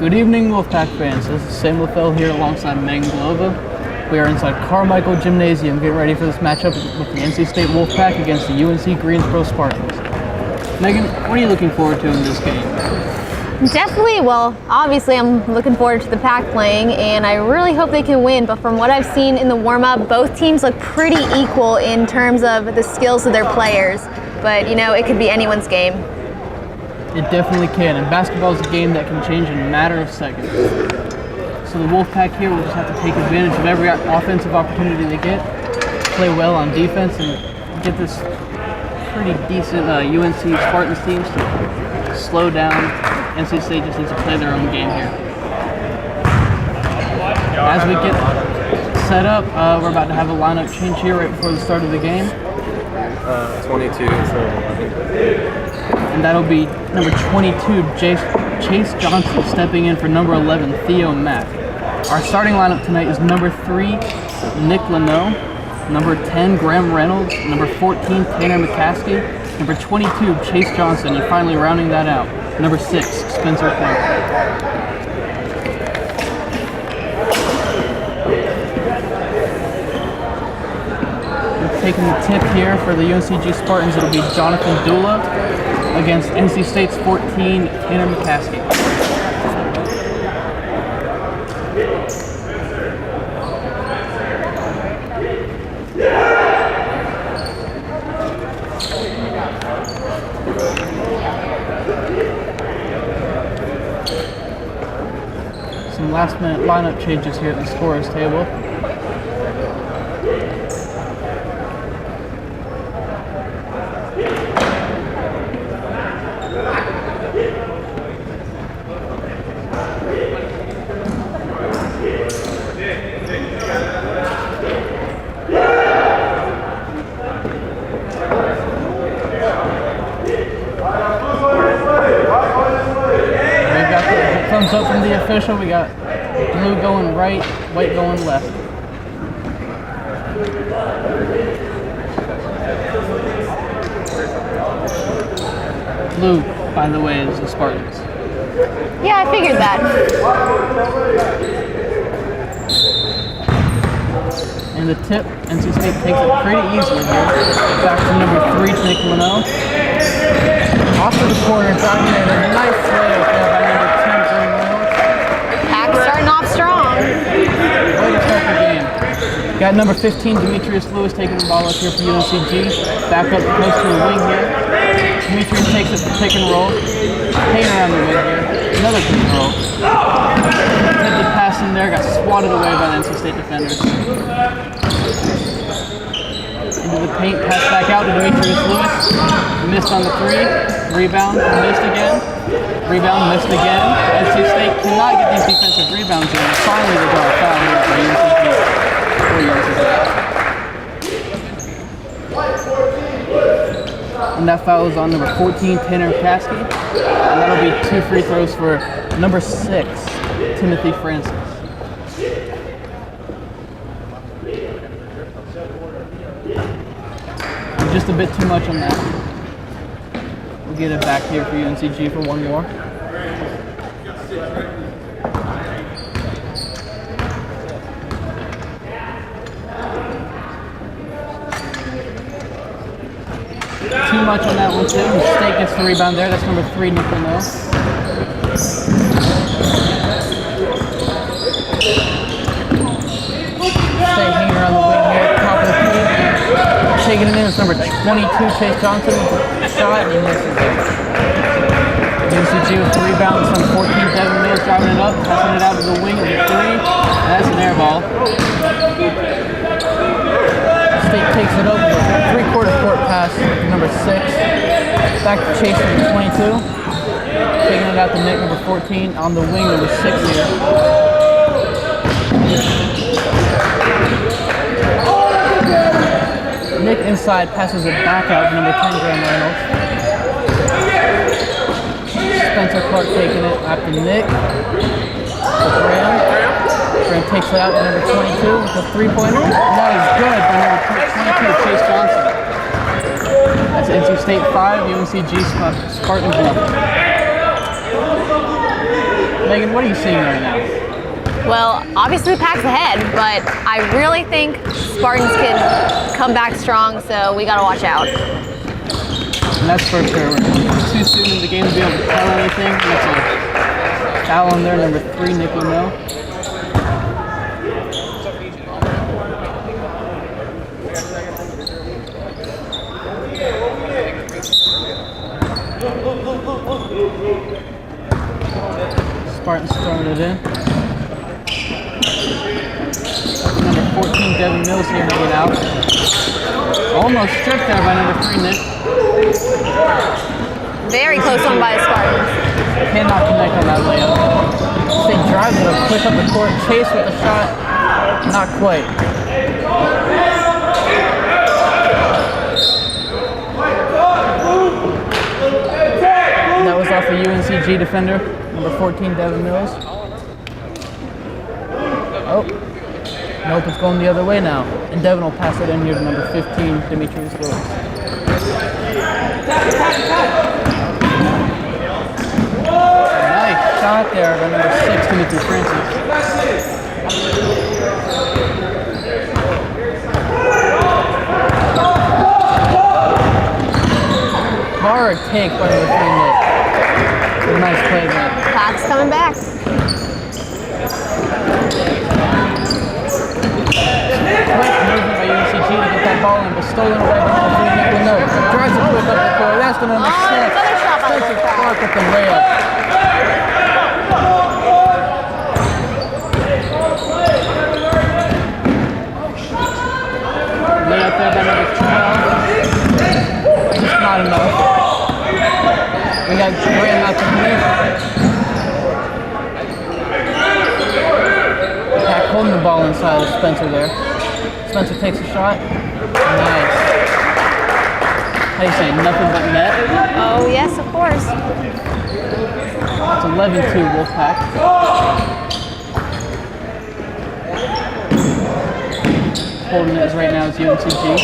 Good evening, Wolfpack fans. This is Sam LaFell here alongside Megan Glova. We are inside Carmichael Gymnasium getting ready for this matchup with the NC State Wolfpack against the UNC Greensboro Spartans. Megan, what are you looking forward to in this game? Definitely, well, obviously I'm looking forward to the Pack playing, and I really hope they can win, but from what I've seen in the warm-up, both teams look pretty equal in terms of the skills of their players, but you know, it could be anyone's game. It definitely can, and basketball is a game that can change in a matter of seconds. So the Wolfpack here will just have to take advantage of every offensive opportunity they get, play well on defense, and get this pretty decent UNC Spartans teams to slow down. NC State just needs to play their own game here. As we get set up, we're about to have a lineup change here right before the start of the game. 22, and that'll be number 22, Chase Johnson, stepping in for number 11, Theo Mack. Our starting lineup tonight is number 3, Nick Leno, number 10, Graham Reynolds, number 14, Tanner McCaskey, number 22, Chase Johnson, and finally rounding that out, number 6, Spencer Clark. Taking the tip here for the UNCG Spartans, it'll be Jonathan Dula against NC State's 14, Tanner McCaskey. Some last-minute lineup changes here at the scorer's table. Thumbs up from the official. We got blue going right, white going left. Blue, by the way, is the Spartans. Yeah, I figured that. And the tip, NC State takes it pretty easily here. Back to number 3, Nick Leno. Off to the corner, driving in a nice layup there by number 10, Graham Reynolds. Pack starting off strong. Way to start the game. Got number 15, Demetrius Lewis, taking the ball up here for UNCG. Back up close to the wing here. Demetrius takes it for pick and roll. Payne around the wing here. Another pick and roll. Attempted pass in there, got swatted away by the NC State defenders. Into the paint, pass back out to Demetrius Lewis. Missed on the 3. Rebound, missed again. Rebound, missed again. NC State cannot get these defensive rebounds in. Finally, they draw a foul here for UNCG. And that foul is on number 14, Tanner McCaskey. And that'll be 2 free throws for number 6, Timothy Francis. Just a bit too much on that. We'll get it back here for UNCG for one more. Too much on that one too. State gets the rebound there. That's number 3, Nick Leno. State hanging around the wing here at the top of the key. Taking it in is number 22, Chase Johnson. Shot and he misses it. UNCG with the rebound. It's number 14, Devin Mills driving it up, passing it out to the wing with a 3. That's an air ball. State takes it over with a 3/4 court pass to number 6. Back to Chase number 22. Taking it out to Nick number 14 on the wing, number 6 here. Nick inside passes it back out to number 10, Graham Reynolds. Spencer Clark taking it after Nick. Graham takes it out to number 22 with a 3-pointer. That is good by number 22, Chase Johnson. That's NC State 5, UNCG Spartans 1. Megan, what are you seeing right now? Well, obviously the Pack's ahead, but I really think Spartans can come back strong, so we gotta watch out. And that's for sure. It's too soon in the game to be able to tell anything. That's a foul on there, number 3, Nick Leno. Spartans throwing it in. Number 14, Devin Mills here making out. Almost stripped there by number 3, Nick. Very close one by the Spartans. Cannot connect on that layup. They drive it up quick up the court, chase with the shot. Not quite. That was off the UNCG defender, number 14, Devin Mills. Oh, nope, it's going the other way now. And Devin will pass it in here to number 15, Demetrius Lewis. Nice shot there by number 6, Timothy Francis. Hard take by number 3, Nick. Nice play there. Pack's coming back. Quick movement by UNCG to get that ball in, but stolen away by number 3, Nick Leno. Drives it quick up the court. That's the number 6. Another shot by Spencer Wolfpack. Clark with the layup. Layup there by number 12. Just not enough. We got Graham out to Nick. Pack holding the ball inside of Spencer there. Spencer takes a shot. Nice. How do you say, nothing but net? Oh, yes, of course. It's 11-2 Wolfpack. Holding it right now is UNCG.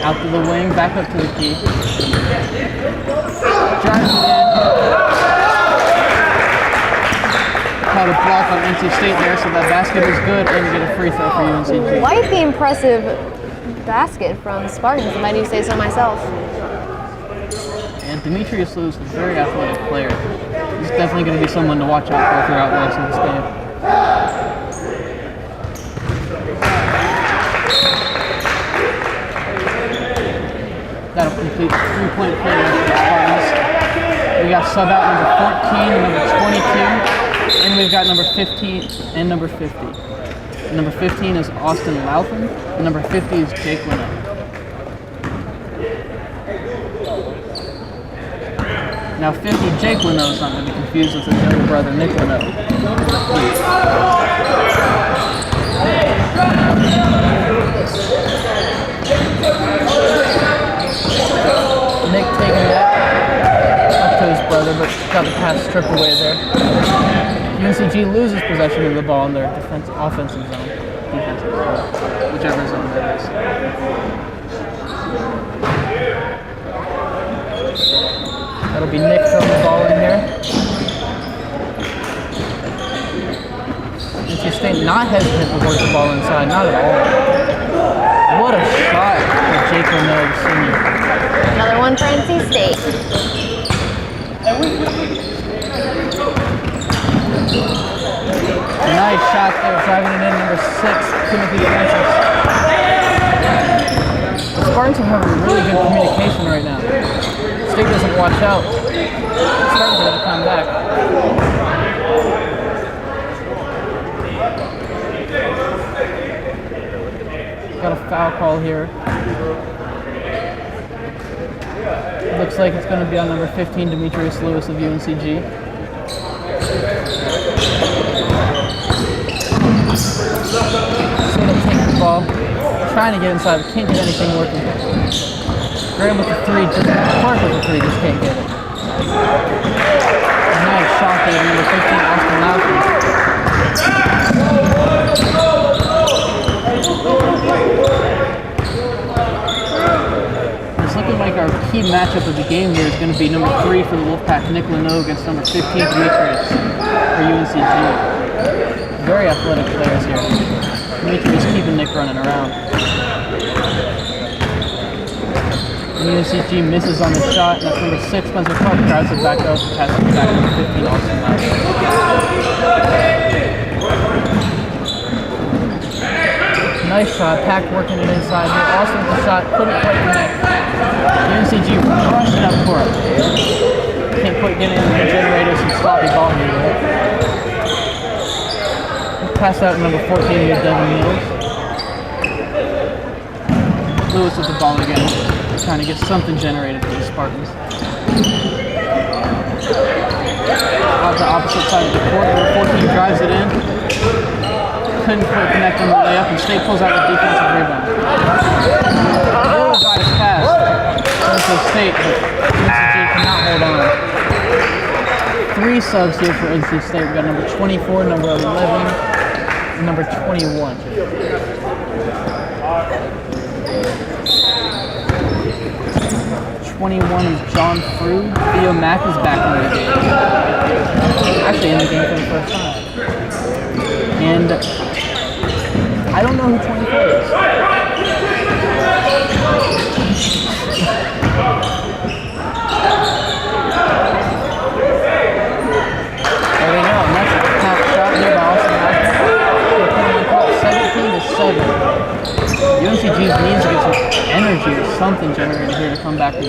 Out to the wing, back up to the key. Drives it in. Caught a block on NC State there, so that basket is good, and we get a free throw for UNCG. Quite the impressive basket from Spartans, if I do say so myself. And Demetrius Lewis is a very athletic player. He's definitely going to be someone to watch out for throughout the rest of this game. That'll complete 3-point play there for the Spartans. We got sub out number 14 and number 22. And we've got number 15 and number 50. Number 15 is Austin Lauthan. And number 50 is Jake Leno. Now 50, Jake Leno is not going to be confused with his younger brother, Nick Leno. Nick taking that up to his brother, but got the pass stripped away there. UNCG loses possession of the ball in their offensive zone. Defensive zone. Whichever zone that is. That'll be Nick throwing the ball in here. NC State not hesitant to work the ball inside, not at all. What a shot for Jake Leno, senior. Another one for NC State. Nice shot there, driving it in, number 6, Timothy Francis. The Spartans are having really good communication right now. State doesn't watch out. Spartans are going to come back. Got a foul call here. Looks like it's going to be on number 15, Demetrius Lewis of UNCG. So they take the ball, trying to get inside, but can't get anything working. Graham with the 3, Clark with the 3, just can't get it. Nice shot there, number 15, Austin Lauthan. It's looking like like our key matchup of the game here is going to be number 3 for the Wolfpack, Nick Leno, against number 15, Demetrius for UNCG. Very athletic players here. Demetrius keeping Nick running around. And UNCG misses on the shot. That's number 6, Spencer Clark, grabs it back up and passes it back to number 15, Austin Mack. Nice shot, Pack working it inside here. Austin with the shot, couldn't quite connect. UNCG rushed it up court. Can't quite get in the generator, some sloppy ball here. Pass out to number 14 here, Devin Mills. Lewis with the ball again, trying to get something generated for the Spartans. Out the opposite side of the court, number 14 drives it in. Couldn't quite connect on the layup, and State pulls out the defensive rebound. Really nice pass into State, but UNCG cannot hold on. 3 subs here for NC State. We've got number 24, number 11, and number 21. 21 is John Frew. Theo Mack is back in the game. Actually in the game for the first time. And I don't know who 24 is. There we go. And that's a top shot here by Austin Mack. 17-7. UNCG needs to get some energy or something generated here to come back in.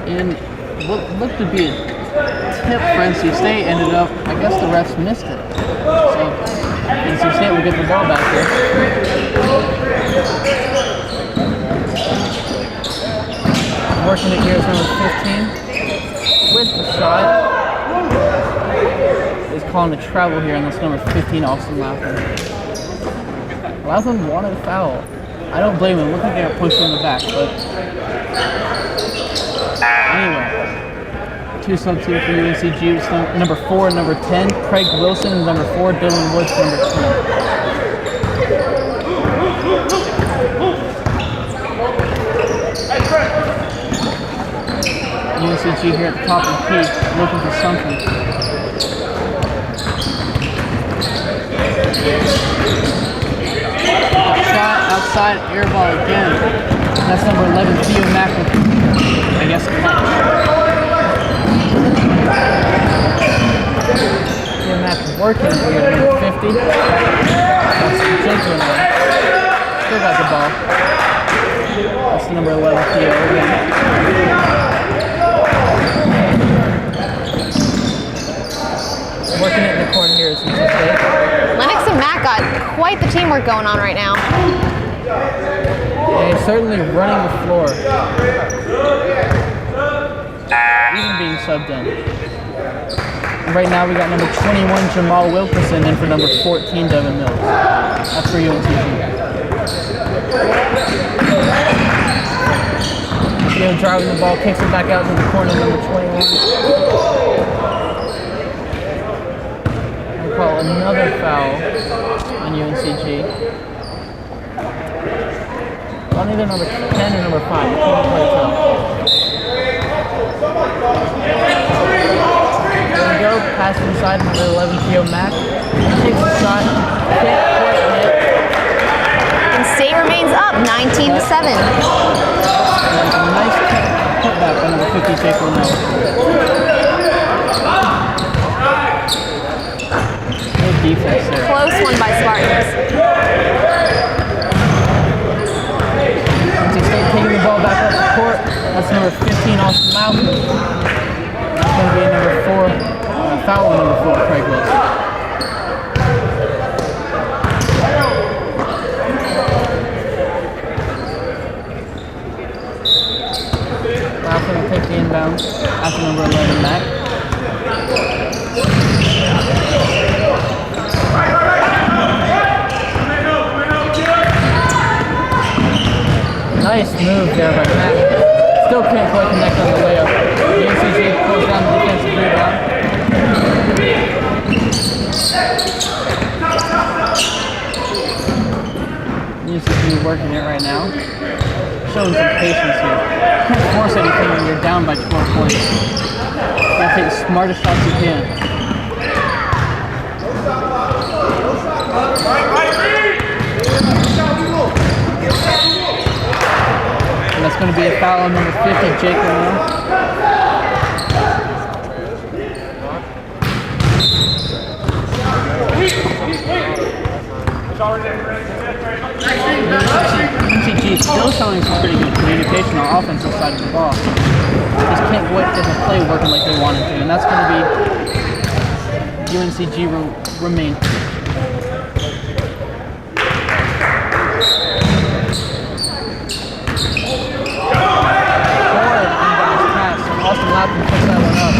And what looked to be a tip for NC State ended up, I guess the refs missed it. So NC State will get the ball back here. Working it here is number 15 with the shot. Is calling a travel here, and that's number 15, Austin Latham. Latham wanted a foul. I don't blame him. Looked like they got pushed in the back, but anyway. 2 subs here for UNCG. It's number 4 and number 10, Craig Wilson, and number 4, Dylan Woods, number 10. UNCG here at the top of the key, looking for something. Shot outside, air ball again. That's number 11, Theo Mack with, I guess, a punch. Theo Mack working here at number 50. That's Jacob. Still got the ball. That's number 11, Theo again. Working it in the corner here is Lennox and Matt got quite the teamwork going on right now. Yeah, he's certainly running the floor. Even being subbed in. And right now we got number 21, Jamal Wilkerson, in for number 14, Devin Mills. That's for UNCG. Theo driving the ball, kicks it back out to the corner, number 21. Call another foul on UNCG. On either number 10 or number 5. I can't quite tell. There we go. Pass inside, number 11, Theo Mack. Takes a shot. Can't quite hit. And State remains up, 19-7. Nice putback on number 50, Jake Leno. Defense there. Close one by Spartans. NC State taking the ball back up the court. That's number 15, Austin Malcolm. That's going to be number 4, foul on number 4, Craig Wilson. Malcolm will take the inbound after number 11, Mack. Nice move there by Matt. Still can't quite connect on the layup. UNCG pulls down the defensive rebound. UNCG working it right now. Showing some patience here. Can't force anything when you're down by 12 points. You gotta take the smartest shots you can. And that's going to be a foul on number 50, Jake Moore. UNCG is still showing some pretty good communication on the offensive side of the ball. Just can't quite get the play working like they wanted to, and that's going to be UNCG remain. Austin Lapham picks that one up.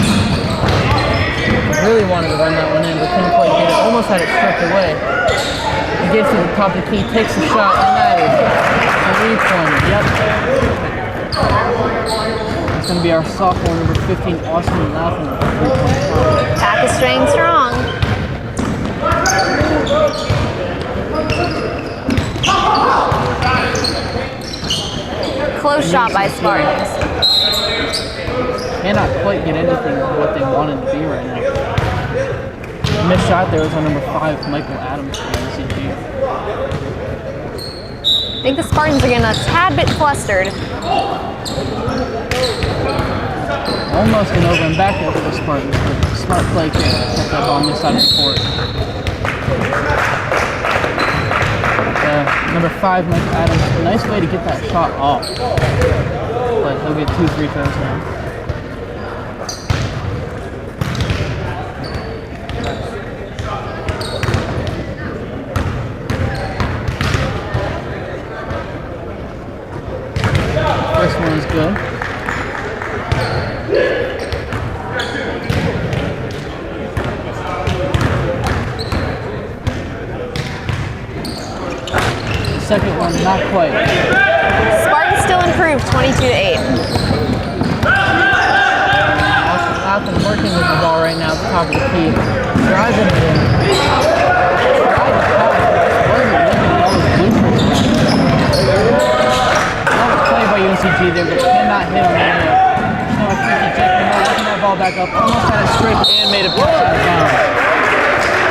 Really wanted to run that one in, but couldn't quite get it. Almost had it stripped away. He gets to the top of the key, takes the shot, and that is a 3-pointer. Yep. It's going to be our sophomore, number 15, Austin Lapham. Pack is staying strong. Close shot by Spartans. Cannot quite get anything of what they wanted to be right now. The missed shot there was on number 5, Michael Adams from UNCG. I think the Spartans are getting a tad bit flustered. Almost an over and back there for the Spartans, but smart play here. Kept that ball on this side of the court. Number 5, Michael Adams, a nice way to get that shot off. But he'll get 2 free throws now. First one is good. Second one, not quite. Spartans still improved, 22-8. Austin Lapham working with the ball right now at the top of the key. Driving it in. Nice play by UNCG there, but cannot hit on that end. Now I think Jake Moore working that ball back up. Almost had it stripped and made a pass out of bounds.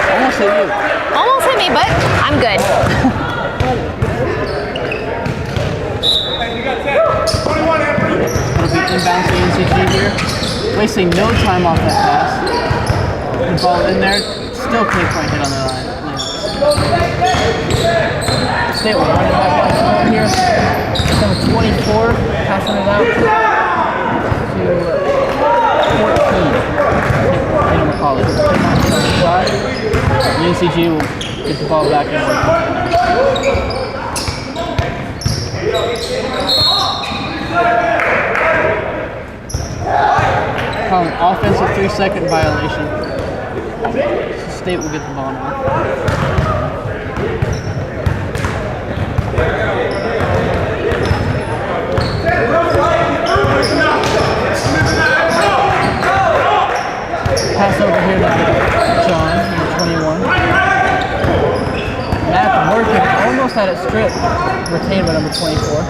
Almost hit you. Almost hit me, but I'm good. It'll be inbounds to UNCG here. Wasting no time off that pass. The ball in there. Still can't quite hit on the line. State will run it back out here. Number 24, passing it out to 14. I don't recall it. UNCG will get the ball back and work. Calling offensive 3-second violation. So State will get the ball now. Pass over here to John, number 21. Matt working, almost had it stripped. Retained by number 24.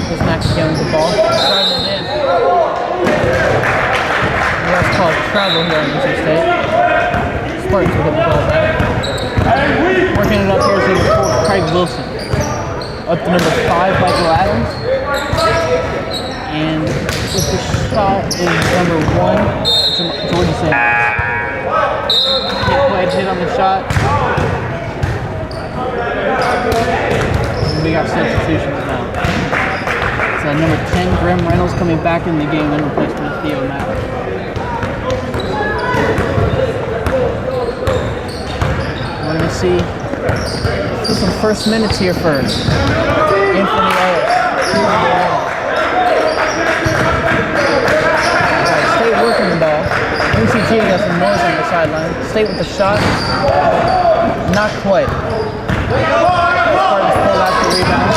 Here's Max again with the ball. Driving it in. That's called travel here on NC State. Spartans will get the ball back. Working it up here is number 4, Craig Wilson. Up to number 5, Michael Adams. And with the shot is number 1, Jordan Sanders. Can't quite hit on the shot. And we got substitutions now. So number 10, Grim Reynolds coming back in the game in replacement of Theo Mack. We're going to see some first minutes here first. Anthony Ellis. State working the ball. UNCG got some noise on the sideline. State with the shot. Not quite. Spartans pull out the rebound.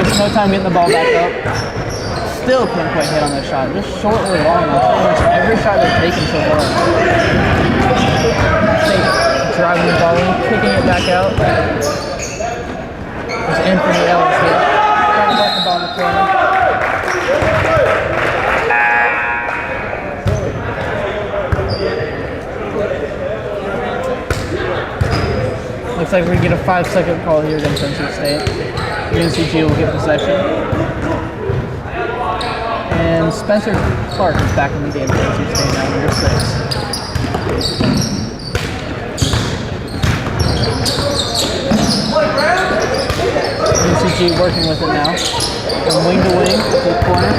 There's no time getting the ball back up. Still can't quite hit on that shot. Just short or long on pretty much every shot they've taken so far. It's in for the Ellis here. Trying to work the ball in the corner. Looks like we get a 5-second call here against NC State. UNCG will get possession. And Spencer Clark is back in the game for NC State now, number 6. UNCG working with it now. From wing to wing, to the corner.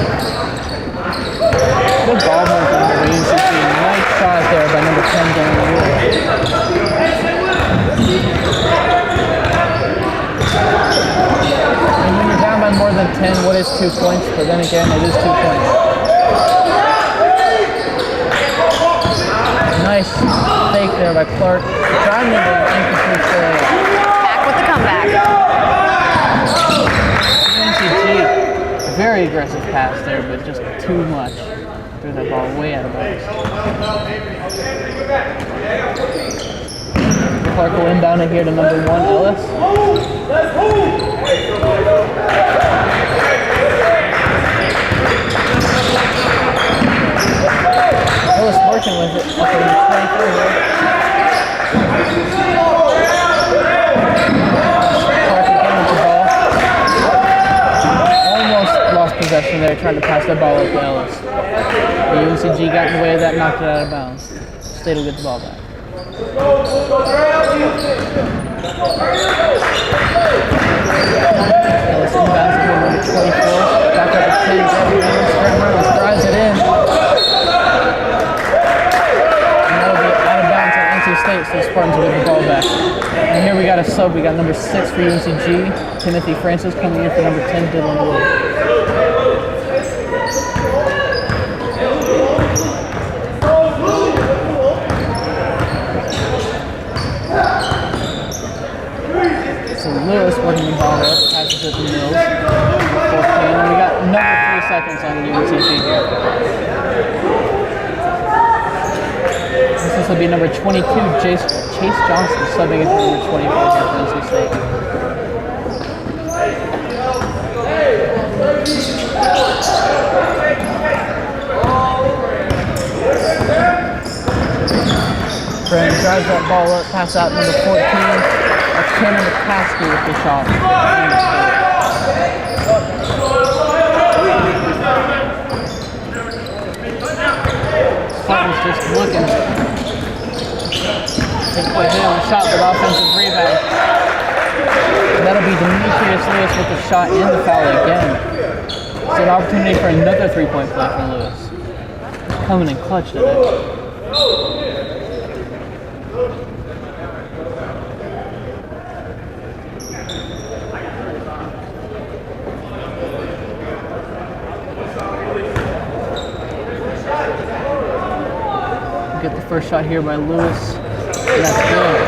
Good ball movement for UNCG. Nice shot there by number 10 Dylan Wood. And when you're down by more than 10, what is 2 points? But then again, it is 2 points. Nice fake there by Clark. Driving into an incomplete throw. Back with the comeback. UNCG, very aggressive pass there, but just too much. Threw that ball way out of bounds. Clark will inbound it here to number 1, Ellis. Ellis working with it up in the 23 here. Clark again with the ball. Almost lost possession there, trying to pass the ball up to Ellis. The UNCG got in the way of that, knocked it out of bounds. State will get the ball back. Ellis inbounds to number 24. Back up to 10. Intramural drives it in. And that'll be out of bounds at NC State, so the Spartans will get the ball back. And here we got a sub. We got number 6 for UNCG. Timothy Francis coming in for number 10, Dylan Wood. So Lewis working the ball up, passes it to Mills. 14, and we got another 3 seconds on UNCG here. This will be number 22, Chase Johnson, subbing it to number 24 here for NC State. Brandon drives that ball up, pass out number 14. That's Cameron McCaskey with the shot. Spartans just looking. Take a quick hit on the shot, but offensive rebound. And that'll be Demetrius Lewis with the shot and the foul again. So an opportunity for another 3-point play for Lewis. He's coming in clutch today. Get the first shot here by Lewis, and that's good.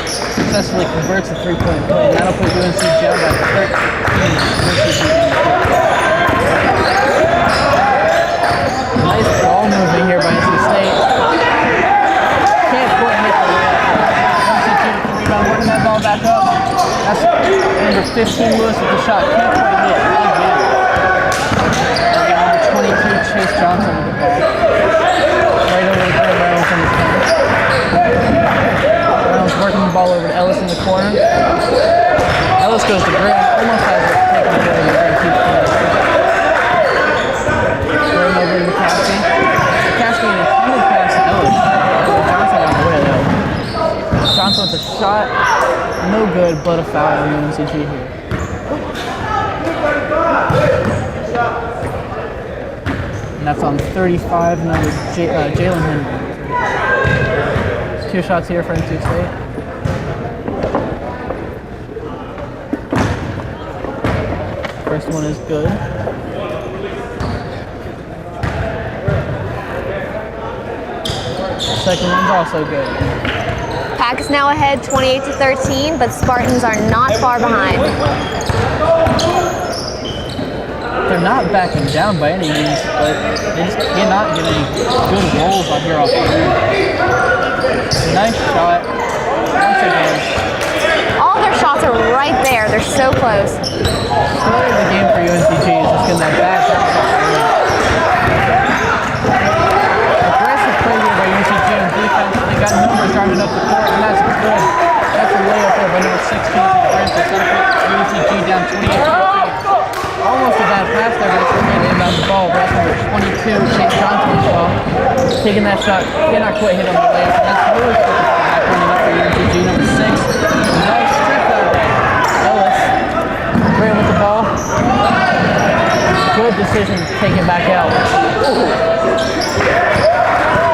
Successfully converts a 3-point play, and that'll put UNCG up by 13. Nice ball moving here by NC State. Can't quite hit the layup. UNCG with the rebound, working that ball back up. That's number 15 Lewis with the shot. Can't quite hit again. Number 22 Chase Johnson with the ball. Right over to Reynolds on the corner. Reynolds working the ball over to Ellis in the corner. Ellis goes to Graham, almost has it taken away, and Graham keeps playing. Graham over to McCaskey. McCaskey in a intended pass to Ellis. Johnson on the way though. Johnson with a shot, no good, but a foul on UNCG here. And that's on 35, number Jalen Henry. 2 shots here for NC State. First one is good. Second one's also good. Pack is now ahead 28-13, but Spartans are not far behind. They're not backing down by any means, but they just cannot get any good rolls on here off the rim. Nice shot. once again. All their shots are right there. They're so close. Story of the game for UNCG is just getting that back out. Aggressive play here by UNCG on defense. They got numbers driving up the court, and that's good. That's a layup there by number 16 for Francis. UNCG down 28-14. Almost a bad pass there, but it's going to inbound the ball. That's number 22, St. Johnson's ball. Taking that shot, cannot quite hit on the layup. And that's really back running up for UNCG, number 6. Nice strip that way. Ellis, Graham with the ball. Good decision, take it back out.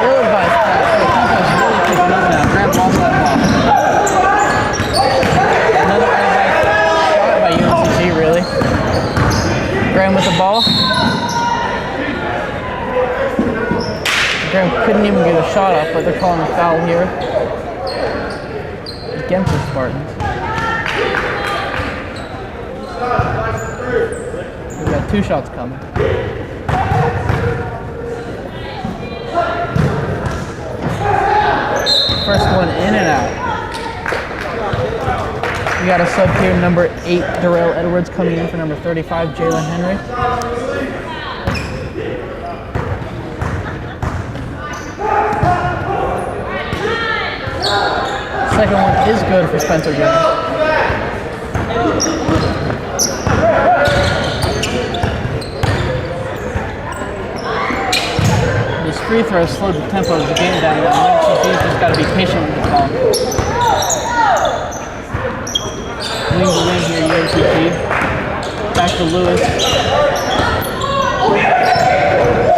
Ill-advised pass. The defense really picking up now. Graham lost that ball. Another ill-advised shot by UNCG, really. Graham with the ball. Graham couldn't even get a shot off, but they're calling a foul here against the Spartans. We've got 2 shots coming. First one in and out. We got a sub here, number 8, Darrell Edwards, coming in for number 35, Jalen Henry. Second one is good for Spencer Jones. These free throws slowed the tempo of the game down. UNCG's just got to be patient with the ball. Wing to wing here, UNCG. Back to Lewis.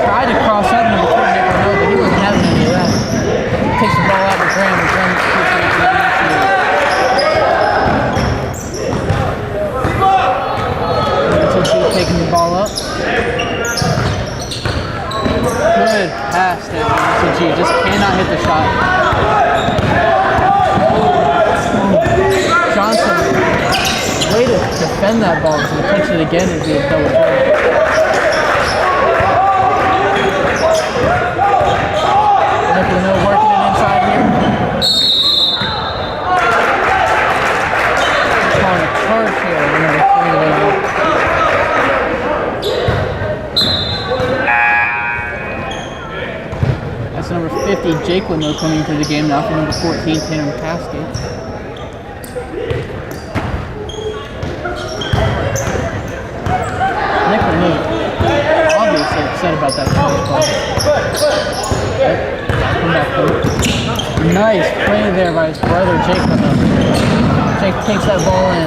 Tried to cross up number 3, Nick Renaud, but he wasn't having any of that. Takes the ball out with Graham, and Graham keeps it to the UNCG taking the ball up. Good pass there, UNCG. Just cannot hit the shot. Johnson, way to defend that ball, so to catch it again would be a double play. Nick Renaud working it inside here. Calling a charge here, number 3 level. That's number 50, Jake Renaud, coming into the game now for number 14, Tanner McCaskey. Nick Renaud, obviously upset about that charge ball. Come back through. Nice play there by his brother, Jake Renaud. Jake takes that ball in.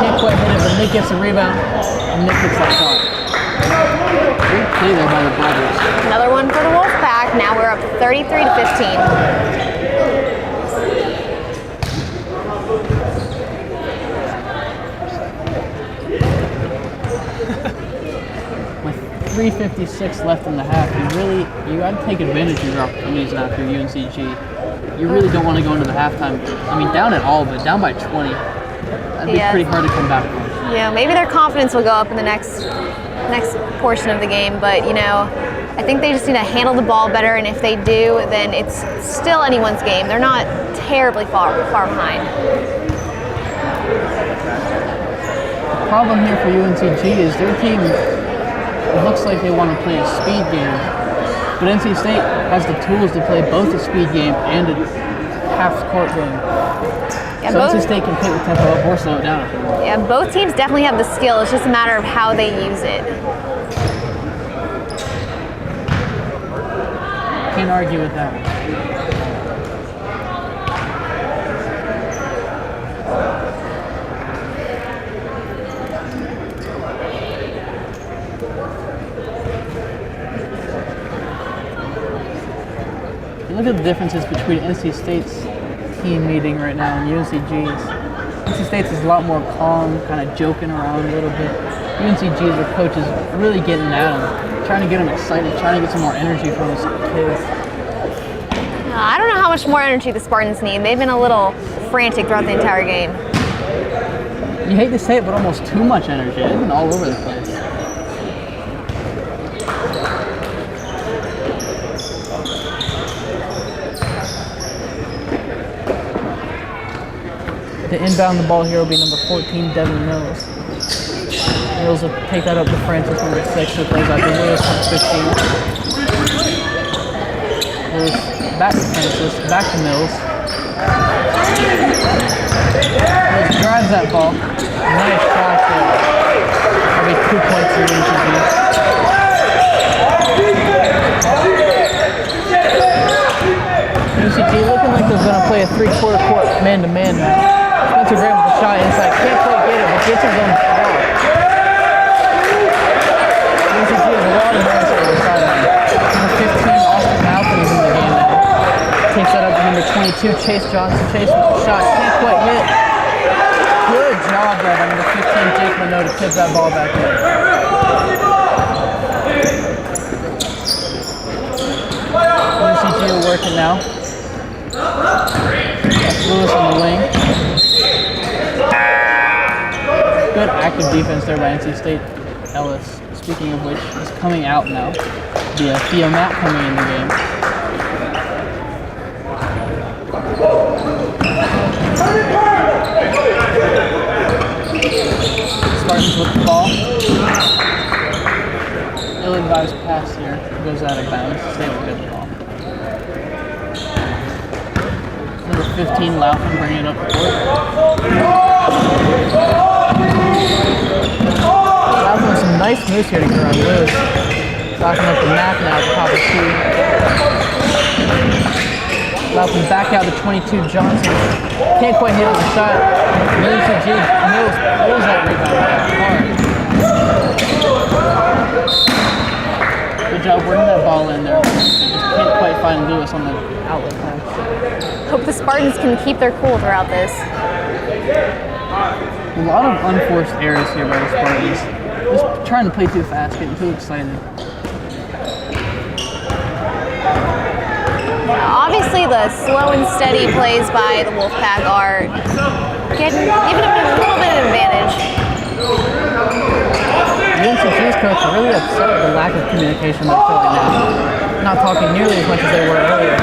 Can't quite hit it, but Nick gets the rebound, and Nick gets that shot. Great play there by the brothers. Another one for the Wolfpack. Now we're up 33-15. With 3:56 left in the half, you got to take advantage of your opportunities now through UNCG. You really don't want to go into the halftime. I mean, down at all, but down by 20. That'd be pretty hard to come back from. Yeah, maybe their confidence will go up in the next portion of the game, but I think they just need to handle the ball better, and if they do, then it's still anyone's game. They're not terribly far behind. The problem here for UNCG is their team, it looks like they want to play a speed game, but NC State has the tools to play both a speed game and a half-court game. Yeah, so NC State can pick the tempo up or slow it down if they want. Yeah, both teams definitely have the skill. It's just a matter of how they use it. Can't argue with that. Look at the differences between NC State's team meeting right now and UNCG's. NC State's is a lot more calm, kind of joking around a little bit. UNCG's, their coach is really getting at them, trying to get them excited, trying to get some more energy from those kids. I don't know how much more energy the Spartans need. They've been a little frantic throughout the entire game. You hate to say it, but almost too much energy. They've been all over the place. To inbound the ball here will be number 14, Devin Mills. Mills will take that up to Francis, number 6, who plays out to Lewis, number 15. Lewis back to Francis, back to Mills. Mills drives that ball. Nice shot there. That'll be 2 points for UNCG. UNCG looking like they're going to play a 3/4 court man-to-man now. Spencer Graham with the shot inside. Can't quite get it, but gets his own ball. UNCG has a lot of noise over the sideline. Number 15, Austin Malcolm is in the game now. Takes that up to number 22, Chase Johnson. Chase with the shot. Can't quite hit. Good job there by number 15, Jake Minot, to tip that ball back in. UNCG will work it now. That's Lewis on the wing. Good active defense there by NC State. Ellis, speaking of which, is coming out now. Via Theo Matt coming in the game. Spartans with the ball. Ill-advised pass here. Goes out of bounds. State will get the ball. Number 15, Laufin, bringing it up the court. Laufin with some nice moves here to get around Lewis. Laufin up the map now at the top of the key. Laufin back out to 22, Johnson. Can't quite hit on the shot. UNCG Mills pulls that rebound hard. Good job working that ball in there. Just can't quite find Lewis on the outlet pass. Hope the Spartans can keep their cool throughout this. A lot of unforced errors here by the Spartans. Just trying to play too fast, getting too excited. Obviously, the slow and steady plays by the Wolfpack are giving them a little bit of advantage. UNCG's coach is really upset with the lack of communication they're showing now. Not talking nearly as much as they were earlier.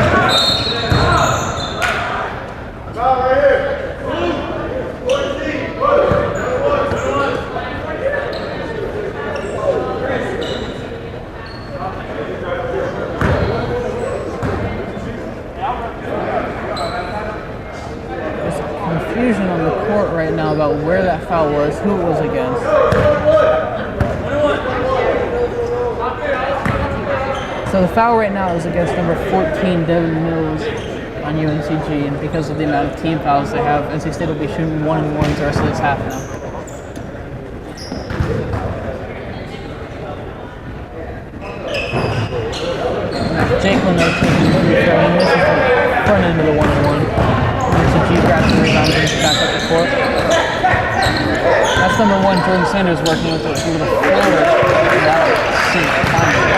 Confusion on the court right now about where that foul was, who it was against. So the foul right now is against number 14, Devin Mills on UNCG, and because of the amount of team fouls they have, NC State will be shooting 1-and-1s the rest of this half now. Jake Leno taking the free throw, and misses the front end of the 1-and-1. UNCG grabs the rebound and back up the court. That's number 1, Jordan Sanders working with a little floater. That'll sink finally.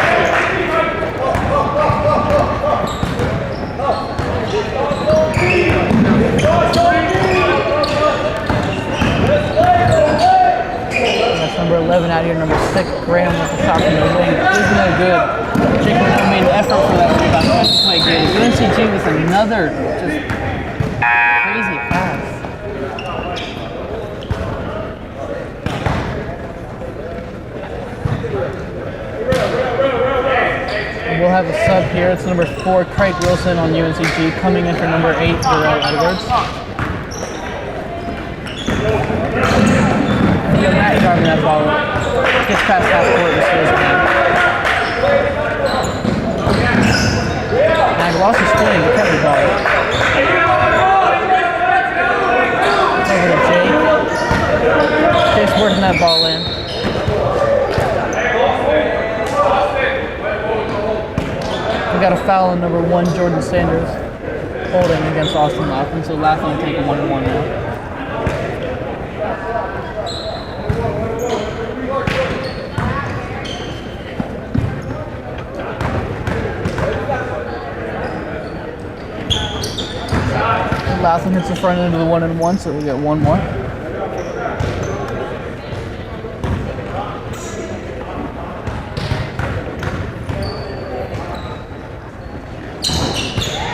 That's number 11 out here, number 6, Graham with the shot from the wing. Isn't that good? Jake Leno made an effort for that rebound. That's quite good. UNCG with another just crazy pass. We'll have a sub here. It's number 4, Craig Wilson on UNCG, coming in for number 8, Darrell Edwards. Theo Matt driving that ball up. Gets past half court and steals it down. Mag lost his footing to kept the ball. It's over to Jake. Jake's working that ball in. We got a foul on number 1, Jordan Sanders, holding against Austin Laughlin, so Laughlin will take a 1-and-1 now. Laughlin hits the front end of the 1-and-1, so we'll get one more.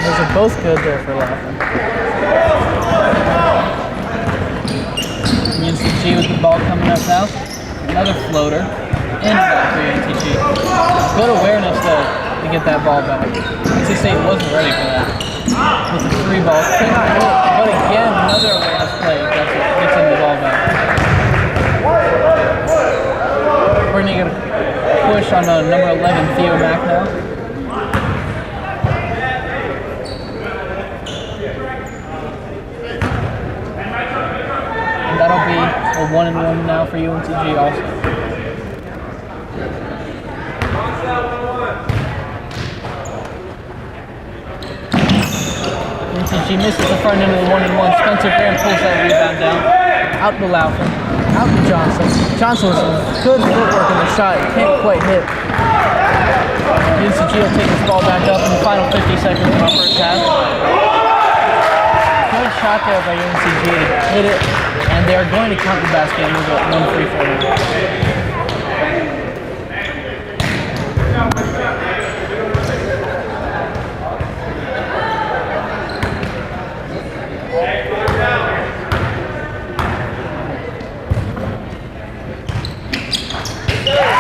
Those are both good there for Laughlin. UNCG with the ball coming up now. Another floater. In and out for UNCG. Good awareness though to get that ball back. NC State wasn't ready for that. With the 3 ball. But again, another awareness play gets him the ball back. We're going to get a push on number 11, Theo Mack now. And that'll be a 1-and-1 now for UNCG also. UNCG misses the front end of the 1-and-1. Spencer Graham pulls that rebound down. Out to Laufin. Out to Johnson. Johnson with some good footwork in the shot. Can't quite hit. UNCG will take this ball back up in the final 50 seconds of our first half. Good shot there by UNCG to hit it, and they are going to count the basket and move it 1-3 for them.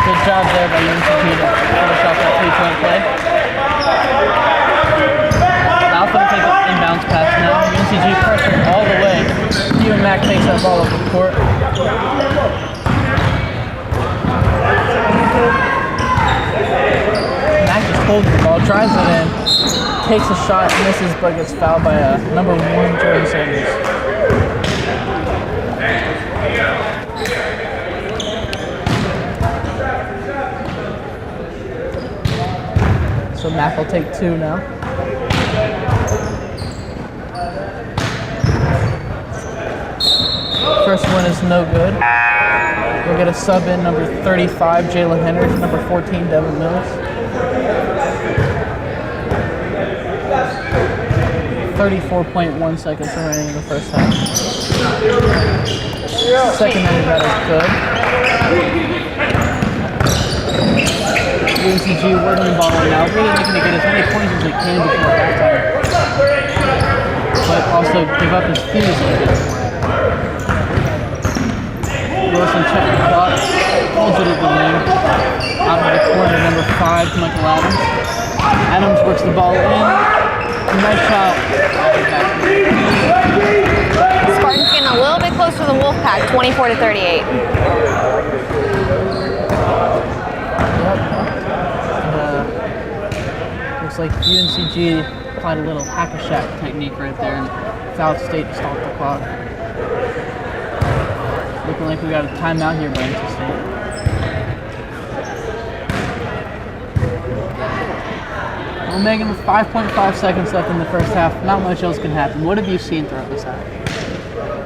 Good job there by UNCG to finish off that 3-point play. Alpha to take an inbounds pass now. UNCG pressure all the way. Theo Mack takes that ball up the court. Mack just holds the ball, drives it in, takes a shot, misses, but gets fouled by number 1, Jordan Sanders. So Mack will take 2 now. First one is no good. We'll get a sub in, number 35, Jalen Henry, number 14, Devin Mills. 34.1 seconds remaining in the first half. Second end of that is good. UNCG winning the ball now, really looking to get as many points as they can before halftime. But also give up his feet a little bit. Wilson checks the clock, holds it at the wing. Out of the corner, number 5, Michael Adams. Adams works the ball in. Nice shot. Spartans getting a little bit closer to the Wolfpack, 24-38. Looks like UNCG applied a little hack-a-shack technique right there and fouled State to stop the clock. Looking like we got a timeout here by NC State. Well, Megan, with 5.5 seconds left in the first half, not much else can happen. What have you seen throughout this half?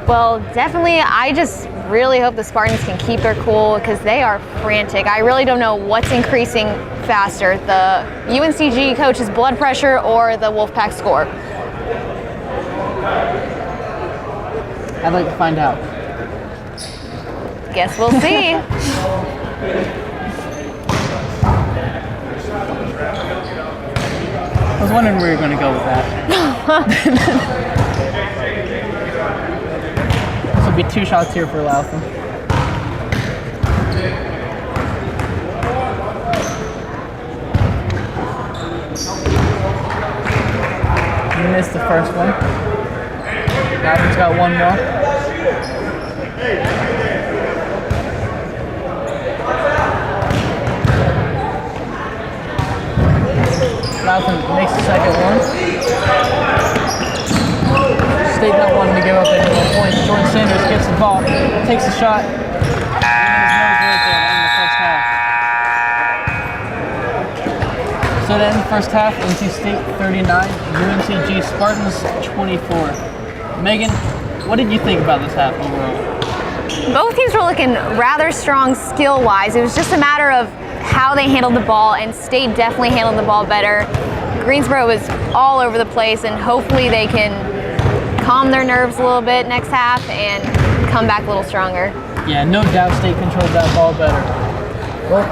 Well, definitely, I just really hope the Spartans can keep their cool because they are frantic. I really don't know what's increasing faster, the UNCG coach's blood pressure or the Wolfpack score. I'd like to find out. Guess we'll see. I was wondering where you're going to go with that. This will be 2 shots here for Laufin. He missed the first one. Laufin's got 1 more. Laufin makes the second one. State not wanting to give up any more points. Jordan Sanders gets the ball, takes the shot. And right there in the first half. So to end the first half, NC State 39, UNCG Spartans 24. Megan, what did you think about this half overall? Both teams were looking rather strong skill-wise. It was just a matter of how they handled the ball, and State definitely handled the ball better. Greensboro was all over the place, and hopefully they can calm their nerves a little bit next half and come back a little stronger. Yeah, no doubt State controlled that ball better. Well,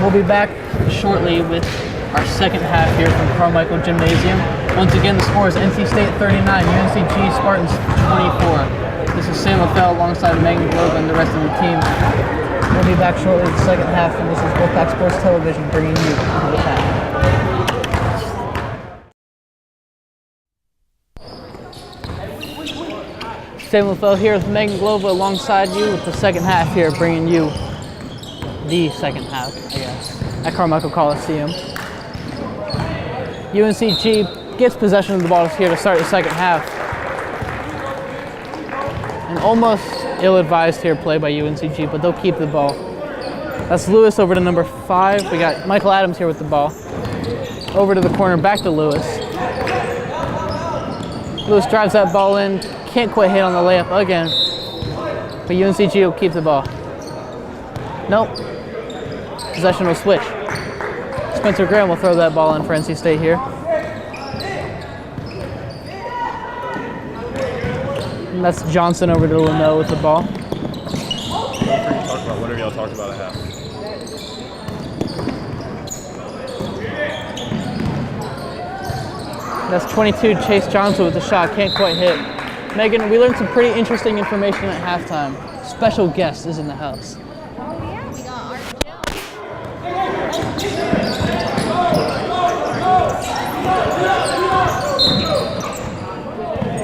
we'll be back shortly with our second half here from Carmichael Gymnasium. Once again, the score is NC State 39, UNCG Spartans 24. This is Sam LaFell alongside Megan Globe and the rest of the team. We'll be back shortly with the second half, and this is Wolfpack Sports Television bringing you the pack. Sam LaFell here with Megan Globe alongside you with the second half here, bringing you the second half, I guess, at Carmichael Coliseum. UNCG gets possession of the ball here to start the second half. An almost ill-advised here play by UNCG, but they'll keep the ball. That's Lewis over to number 5. We got Michael Adams here with the ball. Over to the corner, back to Lewis. Lewis drives that ball in. Can't quite hit on the layup again, but UNCG will keep the ball. Nope. Possession will switch. Spencer Graham will throw that ball in for NC State here. And that's Johnson over to Leno with the ball. Feel free to talk about whatever y'all talked about at half. That's 22, Chase Johnson with the shot. Can't quite hit. Megan, we learned some pretty interesting information at halftime. Special guest is in the house. Oh yeah, we got Art Jones.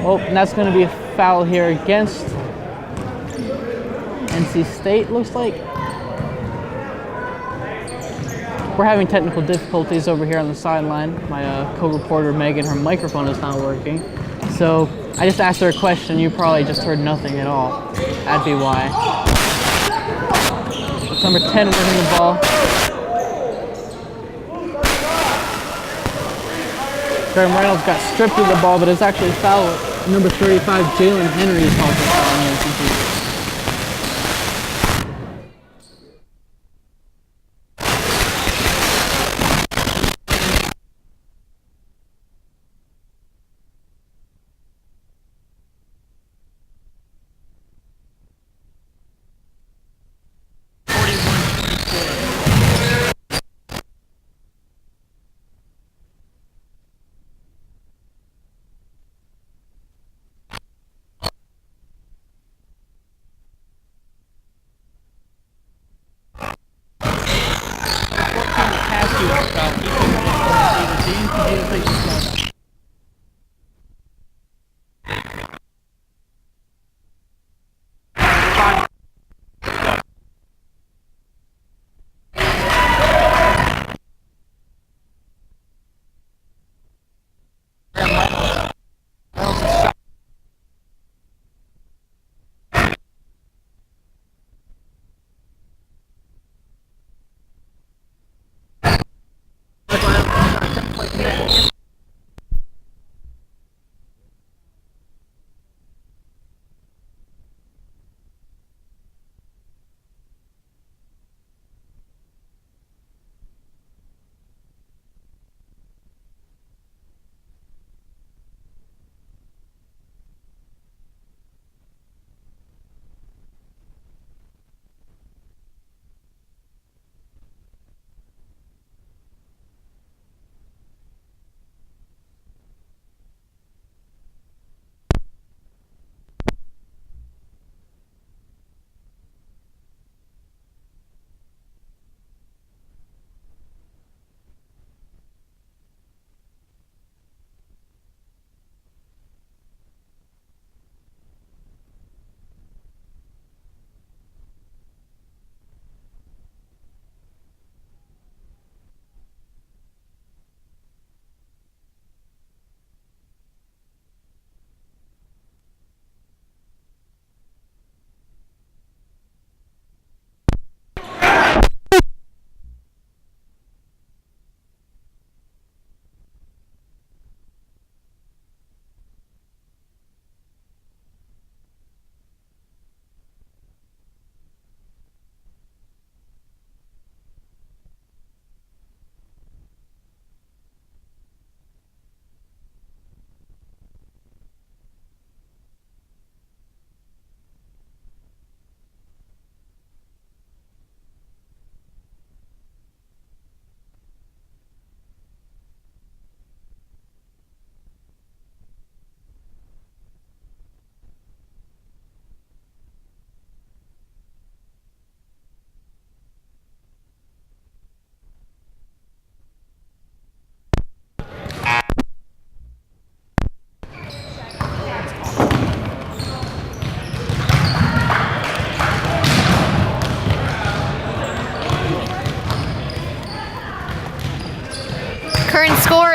Oh, and that's going to be a foul here against NC State, looks like. We're having technical difficulties over here on the sideline. My co-reporter Megan, her microphone is not working. So I just asked her a question. You probably just heard nothing at all. That'd be why. It's number 10 winning the ball. Graham Reynolds got stripped of the ball, but it's actually foul. Number 35, Jalen Henry is called for foul on UNCG.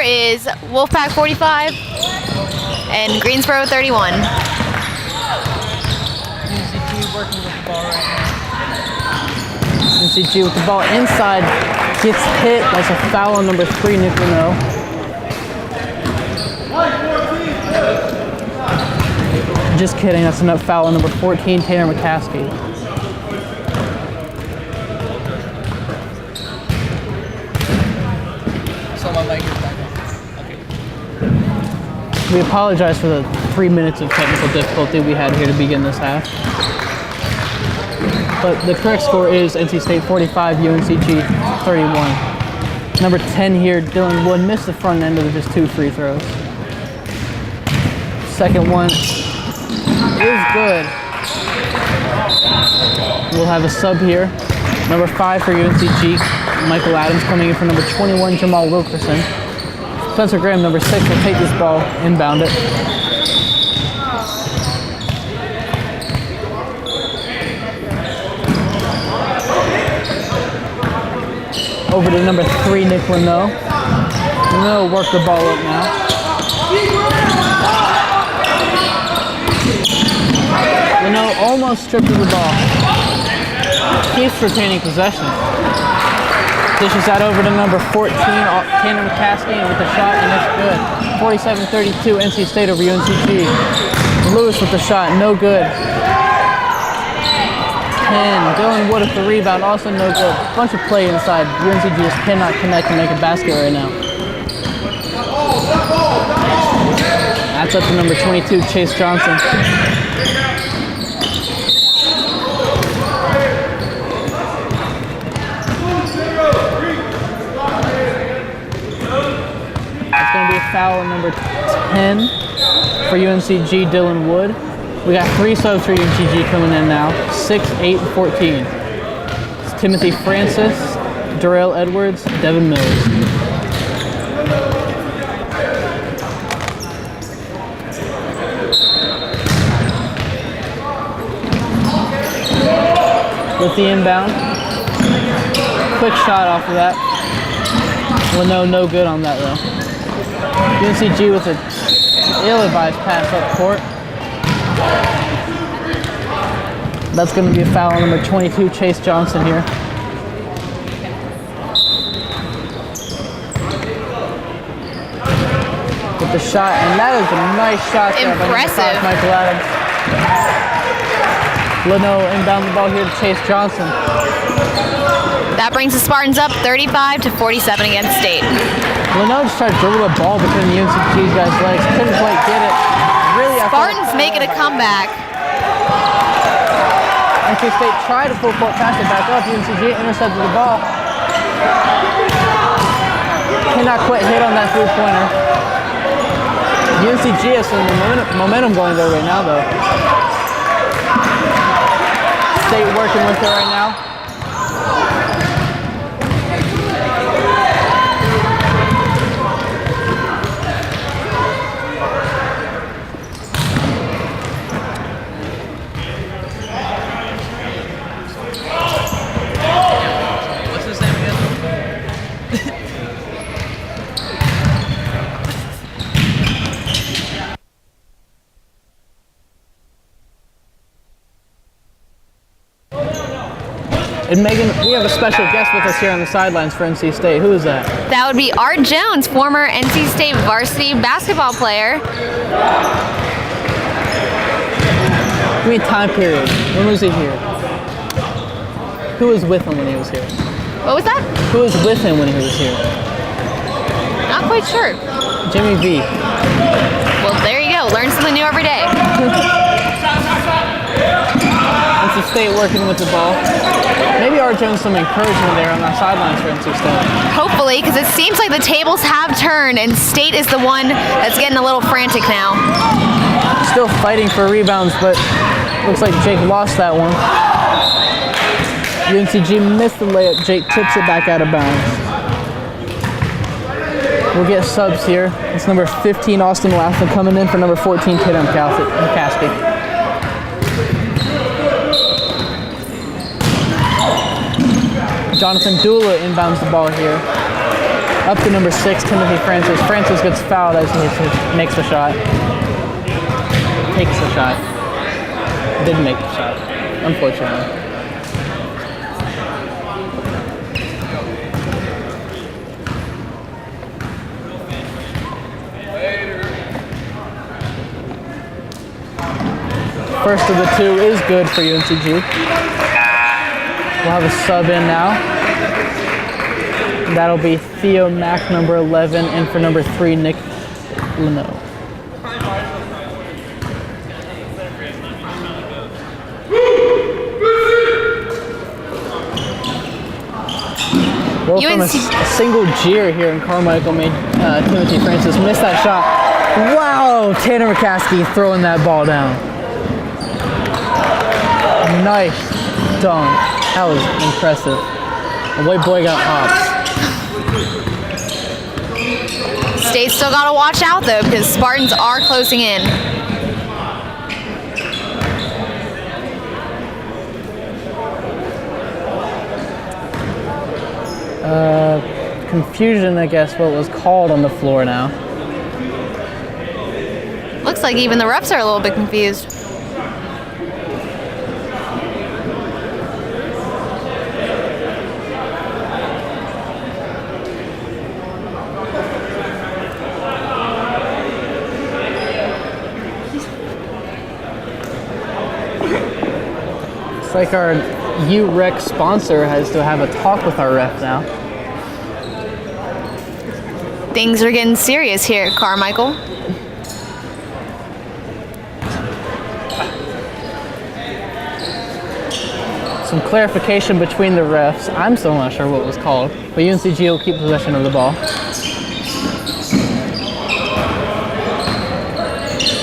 is Wolfpack 45 and Greensboro 31. UNCG working with the ball right now. UNCG with the ball inside, gets hit. That's a foul on number 3, Nick Renault. Just kidding, that's enough foul on number 14, Tanner McCaskey. We apologize for the 3 minutes of technical difficulty we had here to begin this half. But the correct score is NC State 45, UNCG 31. Number 10 here, Dylan Wood, missed the front end of his 2 free throws. Second one is good. We'll have a sub here. Number 5 for UNCG, Michael Adams coming in for number 21, Jamal Wilkerson. Spencer Graham, number 6, will take this ball, inbound it. Over to number 3, Nick Renault. Renault work the ball up now. Renault almost stripped of the ball. Keeps retaining possession. Dishes that over to number 14, Tanner McCaskey, with the shot, and it's good. 47-32, NC State over UNCG. Lewis with the shot, no good. 10, Dylan Wood with the rebound, also no good. Bunch of play inside. UNCG just cannot connect and make a basket right now. That's up to number 22, Chase Johnson. It's going to be a foul on number 10 for UNCG, Dylan Wood. We got 3 subs for UNCG coming in now, 6, 8, and 14. It's Timothy Francis, Darrell Edwards, Devin Mills. With the inbound. Quick shot off of that. Well, no good on that though. UNCG with an ill-advised pass up court. That's going to be a foul on number 22, Chase Johnson here. With the shot, and that is a nice shot there by number 5, Michael Adams. Leno inbound the ball here to Chase Johnson. That brings the Spartans up 35-47 against State. Leno just tried to dribble the ball between the UNCG guys' legs. Couldn't quite get it. Really, Spartans making a comeback. NC State tried to full court pass it back up. UNCG intercepted the ball. Cannot quite hit on that three-pointer. UNCG has some momentum going there right now, though. State working with it right now. And Megan, we have a special guest with us here on the sidelines for NC State. Who is that? That would be Art Jones, former NC State varsity basketball player. Give me a time period. When was he here? Who was with him when he was here? What was that? Who was with him when he was here? Not quite sure. Jimmy V. Well, there you go. Learn something new every day. NC State working with the ball. Maybe Art Jones some encouragement there on the sidelines for NC State. Hopefully, because it seems like the tables have turned and State is the one that's getting a little frantic now. Still fighting for rebounds, but looks like Jake lost that one. UNCG missed the layup. Jake tips it back out of bounds. We'll get subs here. It's number 15, Austin Laughlin, coming in for number 14, Tanner McCaskey. Jonathan Dula inbounds the ball here. Up to number 6, Timothy Francis. Francis gets fouled as he makes the shot. Takes the shot. Didn't make the shot, unfortunately. First of the 2 is good for UNCG. We'll have a sub in now. That'll be Theo Mack, number 11, and for number 3, Nick Leno. Well, from a single jeer here in Carmichael made Timothy Francis miss that shot. Wow, Tanner McCaskey throwing that ball down. Nice dunk. That was impressive. The white boy got hops. State still got to watch out, though, because Spartans are closing in. Confusion, I guess, what was called on the floor now. Looks like even the refs are a little bit confused. It's like our UREC sponsor has to have a talk with our ref now. Things are getting serious here at Carmichael. Some clarification between the refs. I'm still not sure what was called, but UNCG will keep possession of the ball.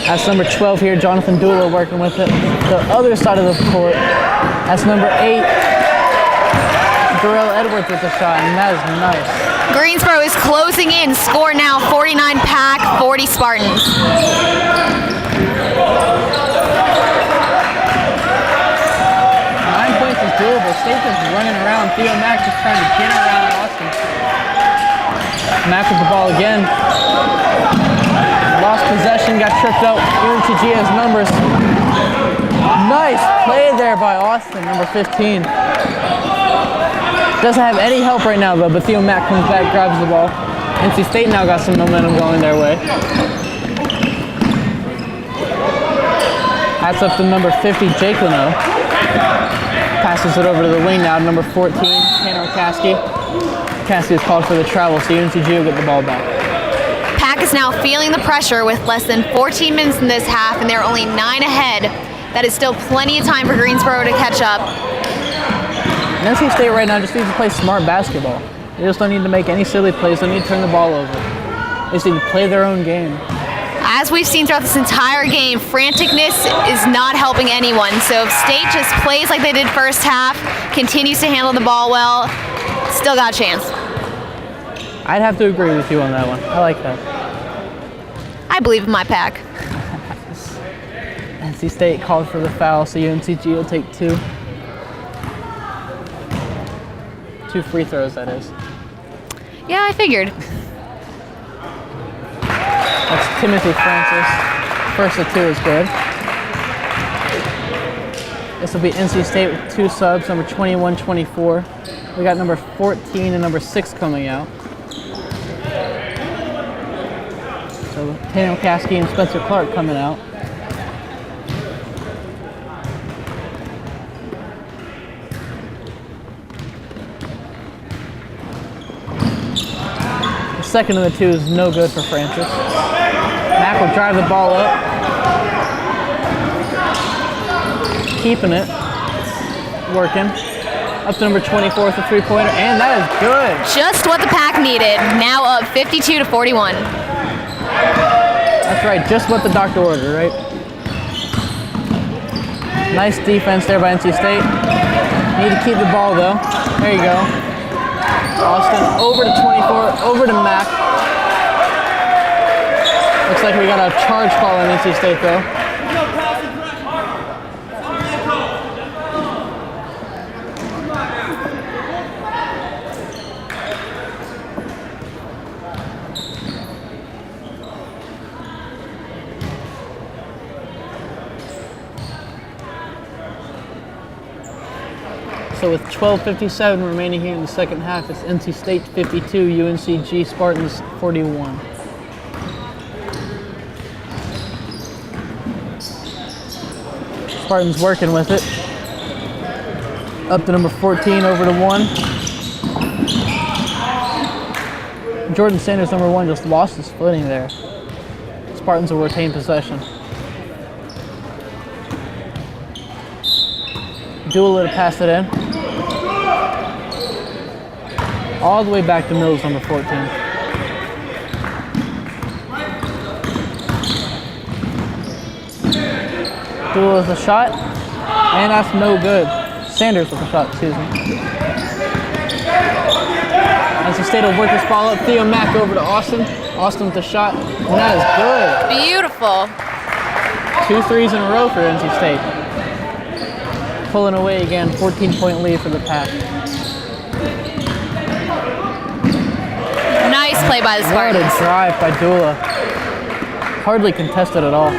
That's number 12 here, Jonathan Dula working with it. The other side of the court, that's number 8, Darrell Edwards with the shot, and that is nice. Greensboro is closing in. Score now 49 Pack, 40 Spartans. 9 points is doable. State just running around. Theo Mack just trying to get around Austin. Mack with the ball again. Lost possession, got tripped up. UNCG has numbers. Nice play there by Austin, number 15. Doesn't have any help right now though, but Theo Mack comes back, grabs the ball. NC State now got some momentum going their way. That's up to number 50, Jake Leno. Passes it over to the wing now, number 14, Tanner McCaskey. McCaskey is called for the travel, so UNCG will get the ball back. Pack is now feeling the pressure with less than 14 minutes in this half, and they're only 9 ahead. That is still plenty of time for Greensboro to catch up. And NC State right now just needs to play smart basketball. They just don't need to make any silly plays. They need to turn the ball over. They just need to play their own game. As we've seen throughout this entire game, franticness is not helping anyone. So if State just plays like they did first half, continues to handle the ball well, still got a chance. I'd have to agree with you on that one. I like that. I believe in my Pack. NC State called for the foul, so UNCG will take 2. 2 free throws, that is. Yeah, I figured. That's Timothy Francis. First of 2 is good. This will be NC State with 2 subs, number 21, 24. We got number 14 and number 6 coming out. So Tanner McCaskey and Spencer Clark coming out. The second of the 2 is no good for Francis. Mack will drive the ball up. Keeping it. Working. Up to number 24 with a 3-pointer, and that is good. Just what the Pack needed. Now up 52-41. That's right, just what the doctor ordered, right? Nice defense there by NC State. Need to keep the ball though. There you go. Austin over to 24, over to Mack. Looks like we got a charge call on NC State though. So with 12:57 remaining here in the second half, it's NC State 52, UNCG Spartans 41. Spartans working with it. Up to number 14, over to 1. Jordan Sanders, number 1, just lost his footing there. Spartans will retain possession. Dula to pass it in. All the way back to Mills, number 14. Dula with a shot, and that's no good. Sanders with a shot, excuse me. NC State will work this ball up. Theo Mack over to Austin. Austin with the shot, and that is good. Beautiful. 2 threes in a row for NC State. Pulling away again, 14-point lead for the Pack. Nice play by the Spartans. What a drive by Dula. Hardly contested at all.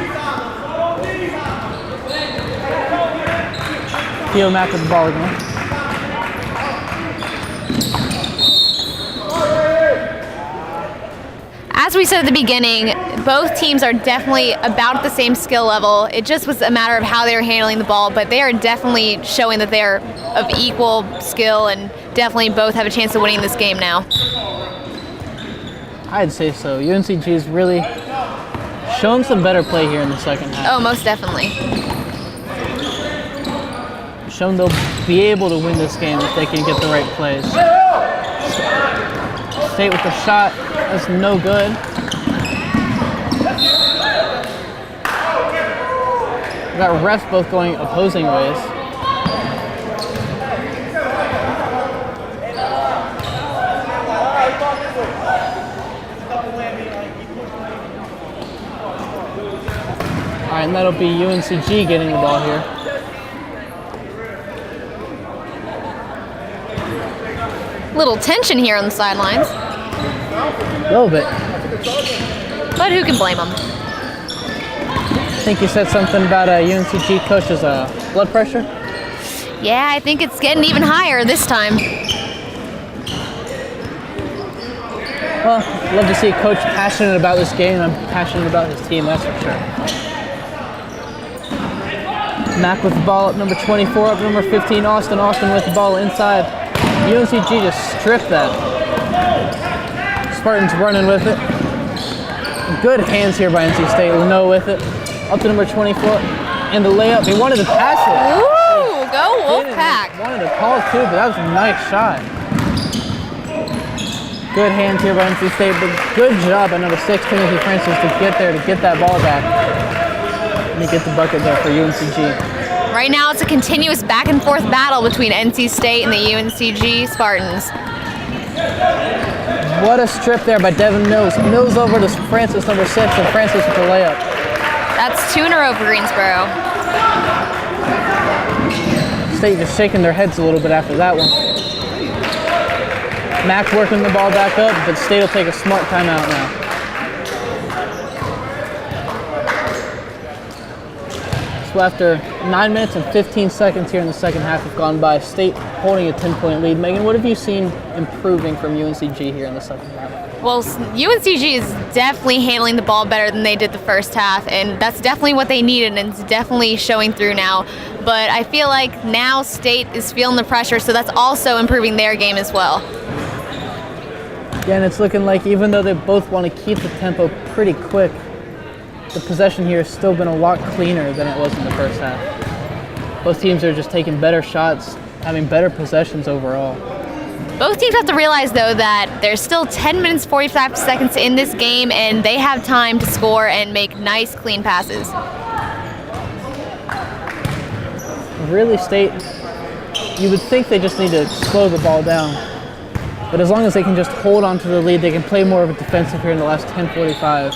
Theo Mack with the ball again. As we said at the beginning, both teams are definitely about the same skill level. It just was a matter of how they were handling the ball, but they are definitely showing that they're of equal skill and definitely both have a chance of winning this game now. I'd say so. UNCG is really showing some better play here in the second half. Oh, most definitely. Shown they'll be able to win this game if they can get the right plays. State with the shot. That's no good. We got refs both going opposing ways. All right, and that'll be UNCG getting the ball here. Little tension here on the sidelines. A little bit. But who can blame them? I think you said something about UNCG coach's blood pressure. Yeah, I think it's getting even higher this time. Well, love to see a coach passionate about this game. I'm passionate about his team, that's for sure. Mack with the ball up number 24, up number 15, Austin. Austin with the ball inside. UNCG just stripped that. Spartans running with it. Good hands here by NC State. Leno with it. Up to number 24. And the layup. He wanted to pass it. Woo! Go Wolfpack. Wanted to call it too, but that was a nice shot. Good hands here by NC State, but good job by number 6, Timothy Francis, to get there, to get that ball back. And he gets the bucket there for UNCG. Right now it's a continuous back and forth battle between NC State and the UNCG Spartans. What a strip there by Devin Mills. Mills over to Francis, number 6, and Francis with the layup. That's 2 in a row for Greensboro. State just shaking their heads a little bit after that one. Mack working the ball back up, but State will take a smart timeout now. So after 9 minutes and 15 seconds here in the second half have gone by, State holding a 10-point lead. Megan, what have you seen improving from UNCG here in the second half? Well, UNCG is definitely handling the ball better than they did the first half, and that's definitely what they needed, and it's definitely showing through now. But I feel like now State is feeling the pressure, so that's also improving their game as well. Yeah, and it's looking like even though they both want to keep the tempo pretty quick, the possession here has still been a lot cleaner than it was in the first half. Both teams are just taking better shots, having better possessions overall. Both teams have to realize, though, that there's still 10 minutes, 45 seconds in this game, and they have time to score and make nice, clean passes. Really, State, you would think they just need to slow the ball down. But as long as they can just hold on to the lead, they can play more of a defensive here in the last 10:45.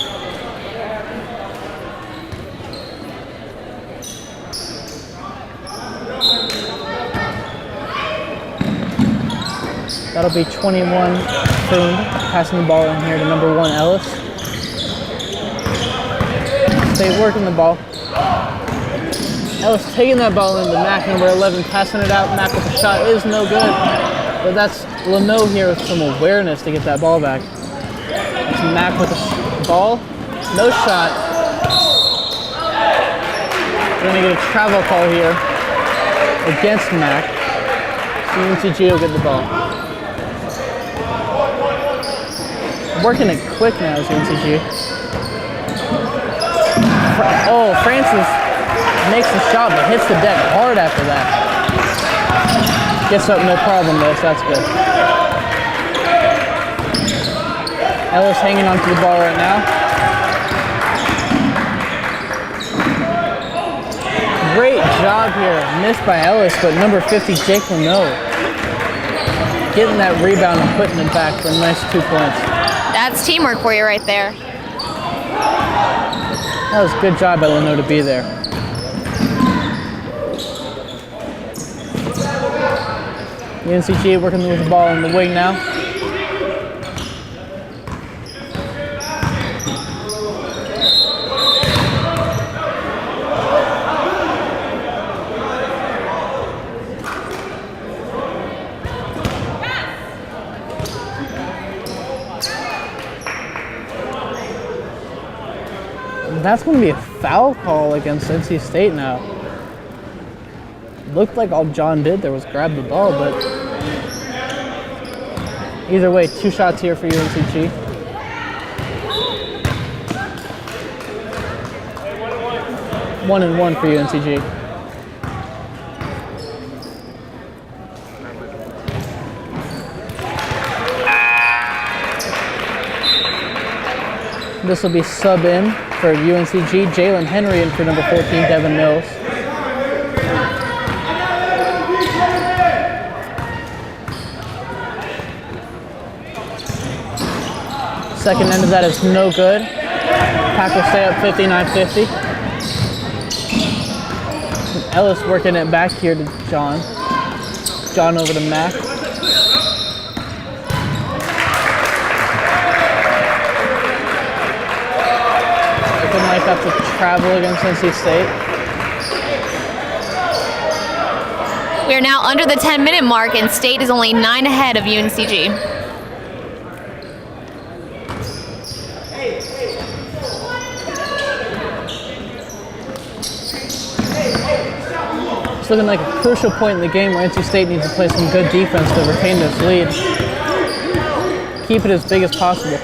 That'll be 21 Foon passing the ball in here to number 1 Ellis. State working the ball. Ellis taking that ball in to Mac, number 11, passing it out. Mac with the shot is no good. But that's Leno here with some awareness to get that ball back. It's Mac with the ball. No shot. We're going to get a travel call here against Mac. So UNCG will get the ball. Working it quick now is UNCG. Oh, Francis makes the shot but hits the deck hard after that. Gets up no problem though, so that's good. Ellis hanging onto the ball right now. Great job here. Missed by Ellis, but number 50, Jake Leno, getting that rebound and putting it back for a nice 2 points. That's teamwork for you right there. That was a good job by Leno to be there. UNCG working with the ball in the wing now. That's going to be a foul call against NC State now. Looked like all John did there was grab the ball, but either way, 2 shots here for UNCG. One and one for UNCG. This will be sub in for UNCG. Jalen Henry in for number 14, Devin Mills. Second end of that is no good. Pack will stay up 59-50. Ellis working it back here to John. John over to Mac. Looking like that's a travel against NC State. We are now under the 10-minute mark, and State is only 9 ahead of UNCG. It's looking like a crucial point in the game where NC State needs to play some good defense to retain this lead. Keep it as big as possible.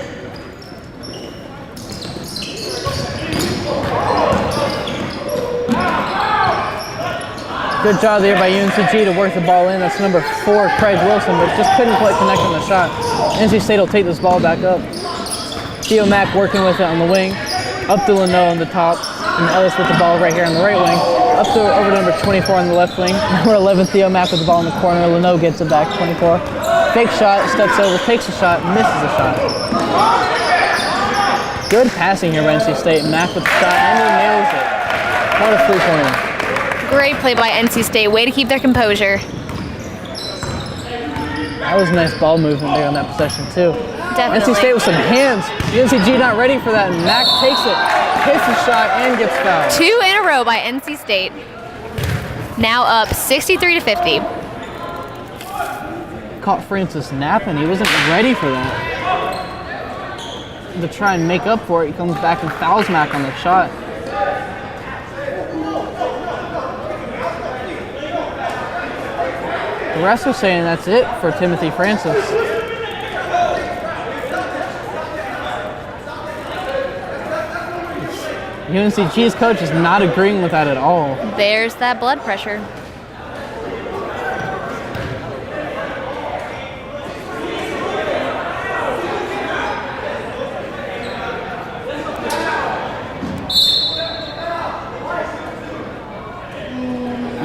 Good job there by UNCG to work the ball in. That's number 4, Craig Wilson, but just couldn't quite connect on the shot. NC State will take this ball back up. Theo Mack working with it on the wing. Up to Leno on the top. And Ellis with the ball right here on the right wing. Up to over to number 24 on the left wing. Number 11, Theo Mack with the ball in the corner. Leno gets it back, 24. Fake shot, steps over, takes a shot, misses a shot. Good passing here by NC State. Mack with the shot, and he nails it. What a three-pointer. Great play by NC State. Way to keep their composure. That was a nice ball movement there on that possession too. Definitely. NC State with some hands. UNCG not ready for that, and Mack takes it, hits the shot, and gets fouled. 2 in a row by NC State. Now up 63-50. Caught Francis napping. He wasn't ready for that. To try and make up for it, he comes back and fouls Mack on the shot. The rest are saying that's it for Timothy Francis. UNCG's coach is not agreeing with that at all. There's that blood pressure.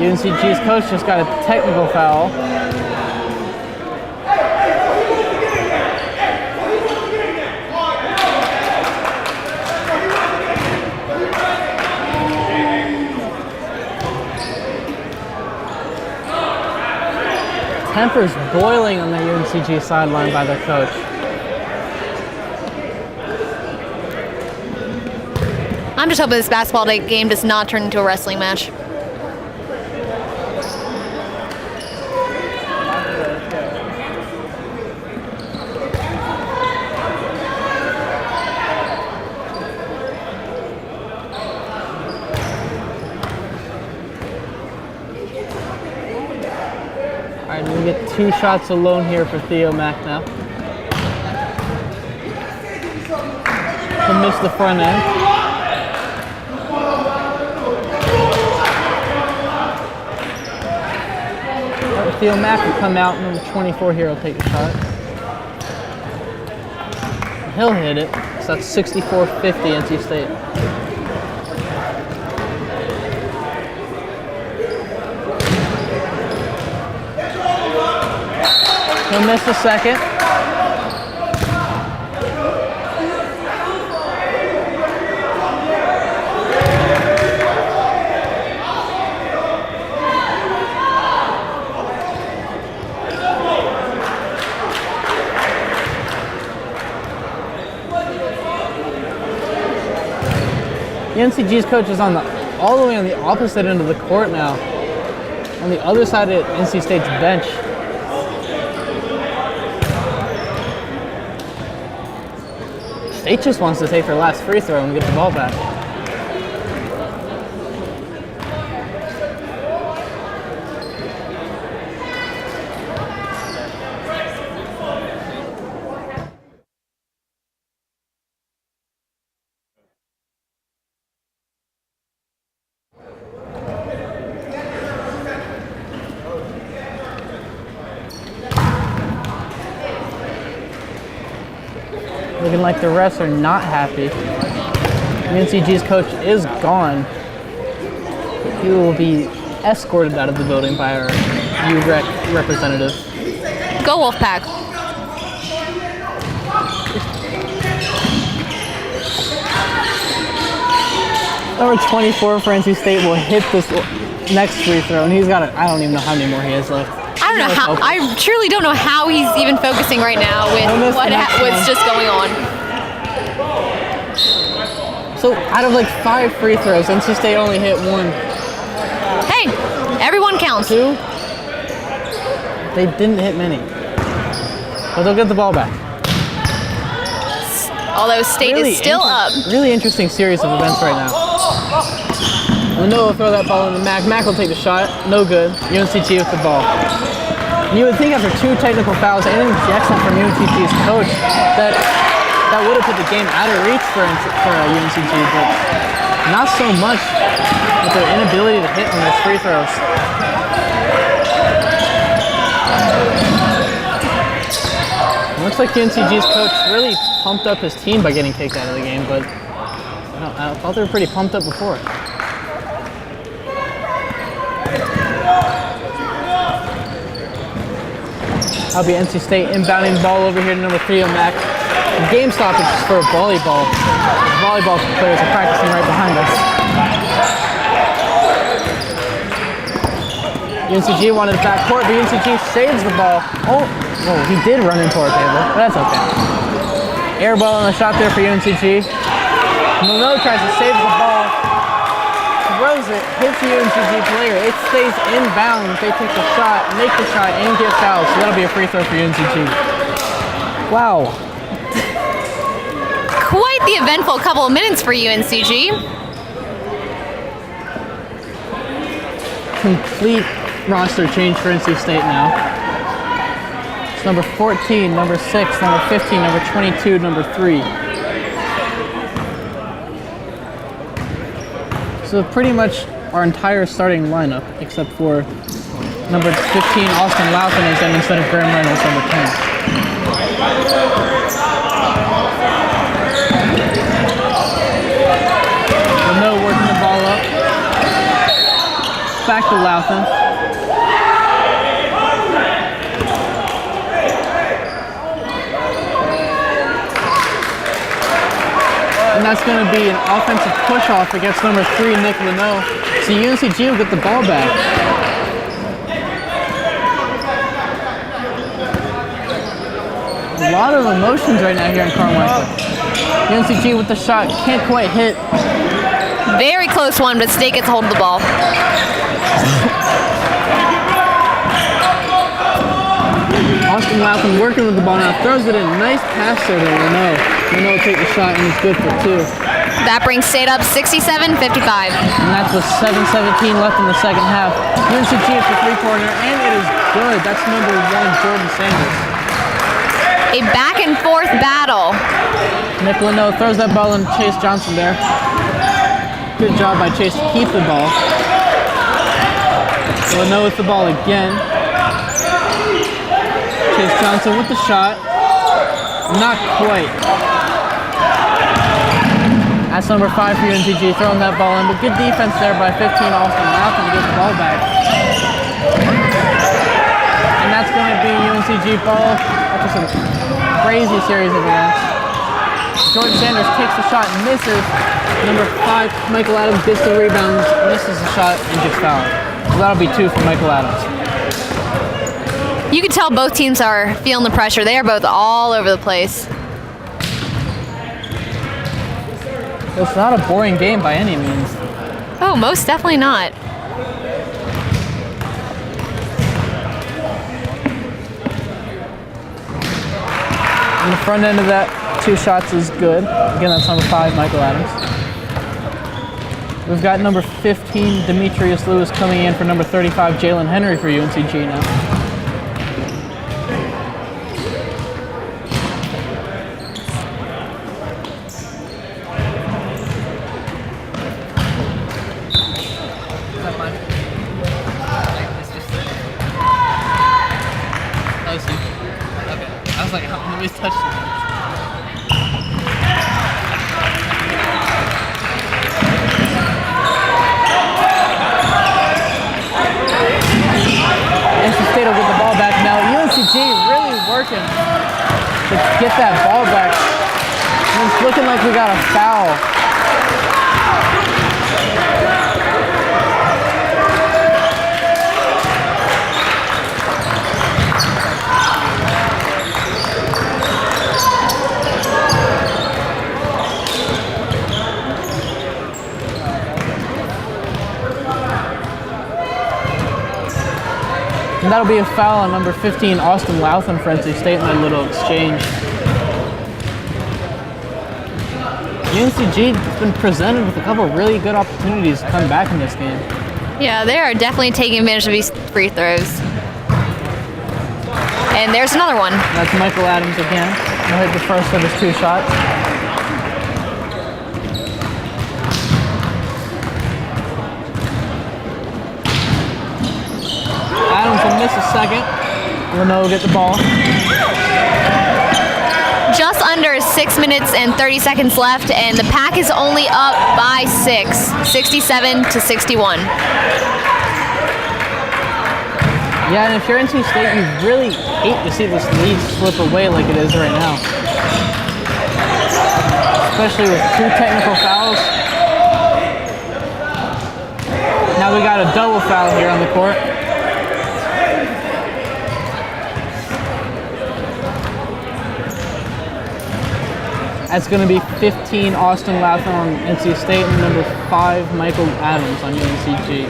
UNCG's coach just got a technical foul. Tempers boiling on the UNCG sideline by their coach. I'm just hoping this basketball game does not turn into a wrestling match. All right, we get 2 shots alone here for Theo Mack now. He'll miss the front end. Theo Mack will come out, number 24 here will take a shot. He'll hit it, so that's 64-50 NC State. He'll miss the second. UNCG's coach is all the way on the opposite end of the court now, on the other side of NC State's bench. State just wants to take their last free throw and get the ball back. Looking like the refs are not happy. UNCG's coach is gone. He will be escorted out of the building by our UREC representative. Go Wolfpack. Number 24 for NC State will hit this next free throw, and he's got I don't even know how many more he has left. I don't know how. I truly don't know how he's even focusing right now with what's just going on. So out of like 5 free throws, NC State only hit 1. Hey, everyone counts. 2. They didn't hit many, but they'll get the ball back. Although State is still up. Really interesting series of events right now. Leno will throw that ball into Mack. Mack will take the shot. No good. UNCG with the ball. You would think after 2 technical fouls and an ejection from UNCG's coach that would have put the game out of reach for UNCG, but not so much with their inability to hit on those free throws. It looks like UNCG's coach really pumped up his team by getting kicked out of the game, but I thought they were pretty pumped up before. That'll be NC State inbounding the ball over here to number 3 on Mack. Game stoppage for volleyball. The volleyball players are practicing right behind us. UNCG wanted the backcourt, but UNCG saves the ball. Oh, he did run into our table, but that's okay. Air ball on the shot there for UNCG. Leno tries to save the ball. Throws it, hits the UNCG player. It stays inbounds. They take the shot, make the shot, and get fouled. So that'll be a free throw for UNCG. Wow. Quite the eventful couple of minutes for UNCG. Complete roster change for NC State now. It's number 14, number 6, number 15, number 22, number 3. So pretty much our entire starting lineup, except for number 15, Austin Lauthan is in instead of Graham Reynolds, number 10. Leno working the ball up. Back to Lauthan. And that's going to be an offensive push-off against number 3, Nick Leno. So UNCG will get the ball back. A lot of emotions right now here in Carmichael. UNCG with the shot, can't quite hit. Very close one, but State gets a hold of the ball. Austin Latham working with the ball now, throws it in. Nice pass there to Leno. Leno take the shot and he's good for 2. That brings State up 67-55. And that's with 7:17 left in the second half. UNCG at the three-pointer, and it is good. That's number 1, Jordan Sanders. A back and forth battle. Nick Leno throws that ball in Chase Johnson there. Good job by Chase to keep the ball. Leno with the ball again. Chase Johnson with the shot. Not quite. That's number 5 for UNCG, throwing that ball in, but good defense there by 15 Austin Latham to get the ball back. And that's going to be UNCG ball after some crazy series of events. Jordan Sanders takes the shot and misses. Number 5, Michael Adams gets the rebound, misses the shot, and gets fouled. So that'll be 2 for Michael Adams. You can tell both teams are feeling the pressure. They are both all over the place. It's not a boring game by any means. Oh, most definitely not. And the front end of that 2 shots is good. Again, that's number 5, Michael Adams. We've got number 15, Demetrius Lewis, coming in for number 35, Jalen Henry for UNCG now. To get that ball back. And it's looking like we got a foul. And that'll be a foul on number 15, Austin Latham for NC State in that little exchange. UNCG has been presented with a couple of really good opportunities to come back in this game. Yeah, they are definitely taking advantage of these free throws. And there's another one. That's Michael Adams again. He'll hit the first of his 2 shots. Adams will miss a second. Leno will get the ball. Just under 6 minutes and 30 seconds left, and the Pack is only up by 6, 67-61. Yeah, and if you're NC State, you really hate to see this lead slip away like it is right now. Especially with 2 technical fouls. Now we got a double foul here on the court. That's going to be 15 Austin Latham on NC State and number 5 Michael Adams on UNCG.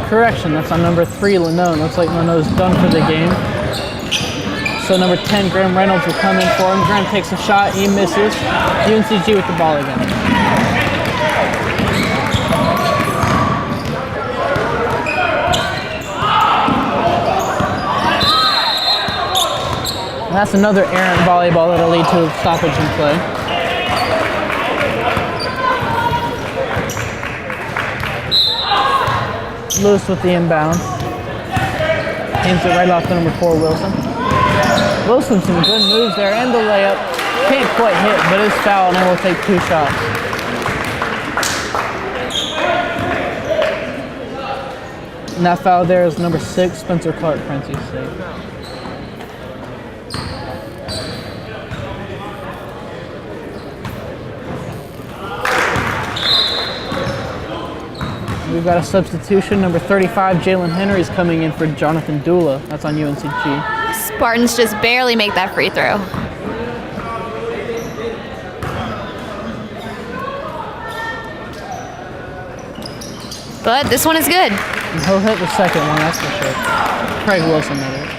Correction, that's on number 3, Leno. Looks like Leno's done for the game. So number 10, Graham Reynolds will come in for him. Graham takes a shot, he misses. UNCG with the ball again. And that's another errant volleyball that'll lead to a stoppage in play. Lewis with the inbound. Hands it right off to number 4, Wilson. Wilson, some good moves there, and the layup. Can't quite hit, but is fouled, and will take 2 shots. And that foul there is number 6, Spencer Clark for NC State. We've got a substitution. Number 35, Jalen Henry is coming in for Jonathan Dula. That's on UNCG. Spartans just barely make that free throw. But this one is good. And he'll hit the second one, that's for sure. Craig Wilson made it.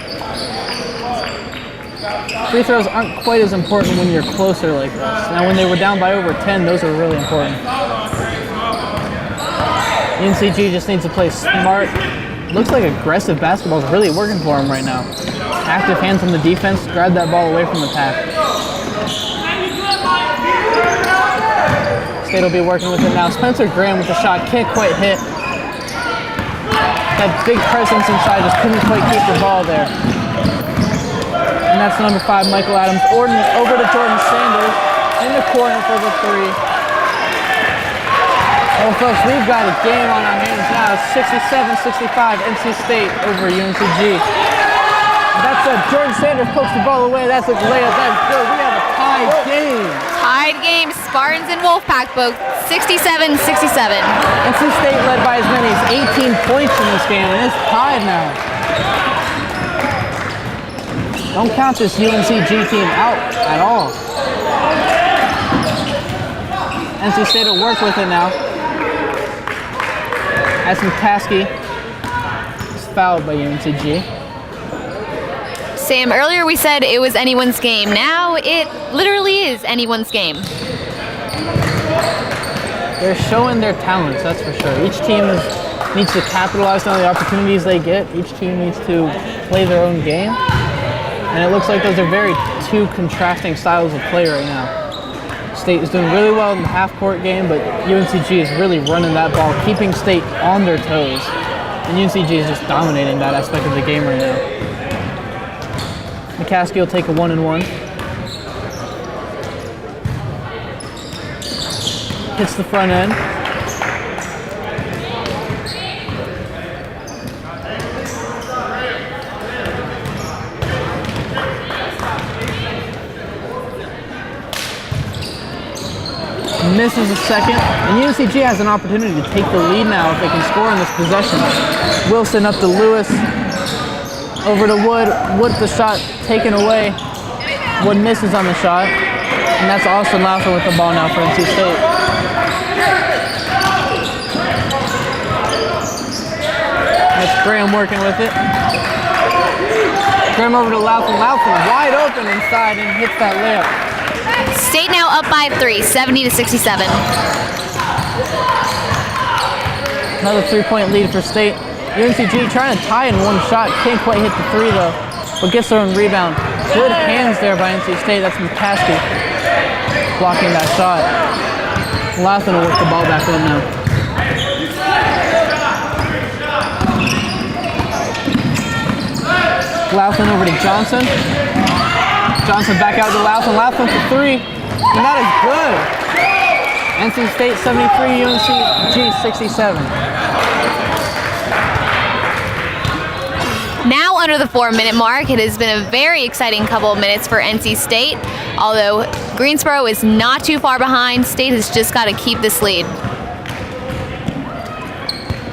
Free throws aren't quite as important when you're closer like this. Now when they were down by over 10, those are really important. UNCG just needs to play smart. Looks like aggressive basketball is really working for him right now. Active hands on the defense, grab that ball away from the pack. State will be working with it now. Spencer Graham with the shot, can't quite hit. That big presence inside, just couldn't quite keep the ball there. And that's number 5, Michael Adams. Over to Jordan Sanders in the corner for the 3. Well, folks, we've got a game on our hands now. It's 67-65, NC State over UNCG. That's Jordan Sanders pokes the ball away. That's a layup. That's good. We have a tied game. Tied game. Spartans and Wolfpack both 67-67. NC State led by as many as 18 points in this game, and it's tied now. Don't count this UNCG team out at all. NC State will work with it now. As McCaskey is fouled by UNCG. Sam, earlier we said it was anyone's game. Now it literally is anyone's game. They're showing their talents, that's for sure. Each team needs to capitalize on the opportunities they get. Each team needs to play their own game. And it looks like those are very two contrasting styles of play right now. State is doing really well in the half-court game, but UNCG is really running that ball, keeping State on their toes. And UNCG is just dominating that aspect of the game right now. McCaskey will take a 1-and-1. Hits the front end. Misses a second, and UNCG has an opportunity to take the lead now if they can score in this possession. Wilson up to Lewis, over to Wood. Wood the shot taken away. Wood misses on the shot, and that's Austin Lauther with the ball now for NC State. That's Graham working with it. Graham over to Lauther. Lauther wide open inside and hits that layup. State now up by 3, 70-67. Another 3-point lead for State. UNCG trying to tie in one shot. Can't quite hit the 3 though, but gets their own rebound. Good hands there by NC State. That's McCaskey blocking that shot. Lauthen will work the ball back in now. Lauthen over to Johnson. Johnson back out to Lauthen. Lauthen for 3, and that is good. NC State 73, UNCG 67. Now under the 4-minute mark, it has been a very exciting couple of minutes for NC State. Although Greensboro is not too far behind, State has just got to keep this lead.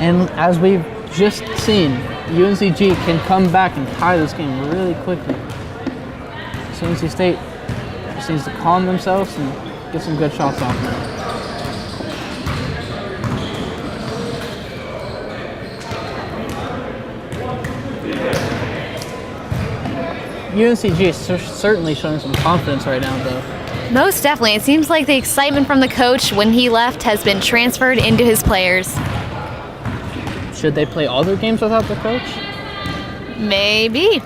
And as we've just seen, UNCG can come back and tie this game really quickly. So NC State just needs to calm themselves and get some good shots off. UNCG is certainly showing some confidence right now, though. Most definitely. It seems like the excitement from the coach when he left has been transferred into his players. Should they play all their games without the coach? Maybe.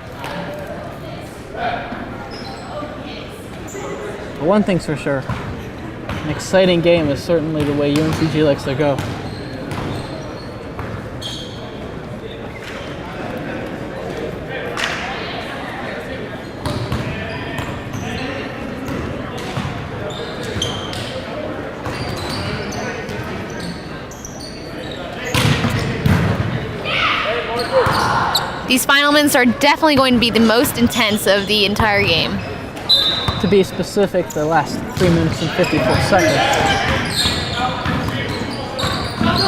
But one thing's for sure, an exciting game is certainly the way UNCG likes to go. These final minutes are definitely going to be the most intense of the entire game. To be specific, the last 3 minutes and 54 seconds.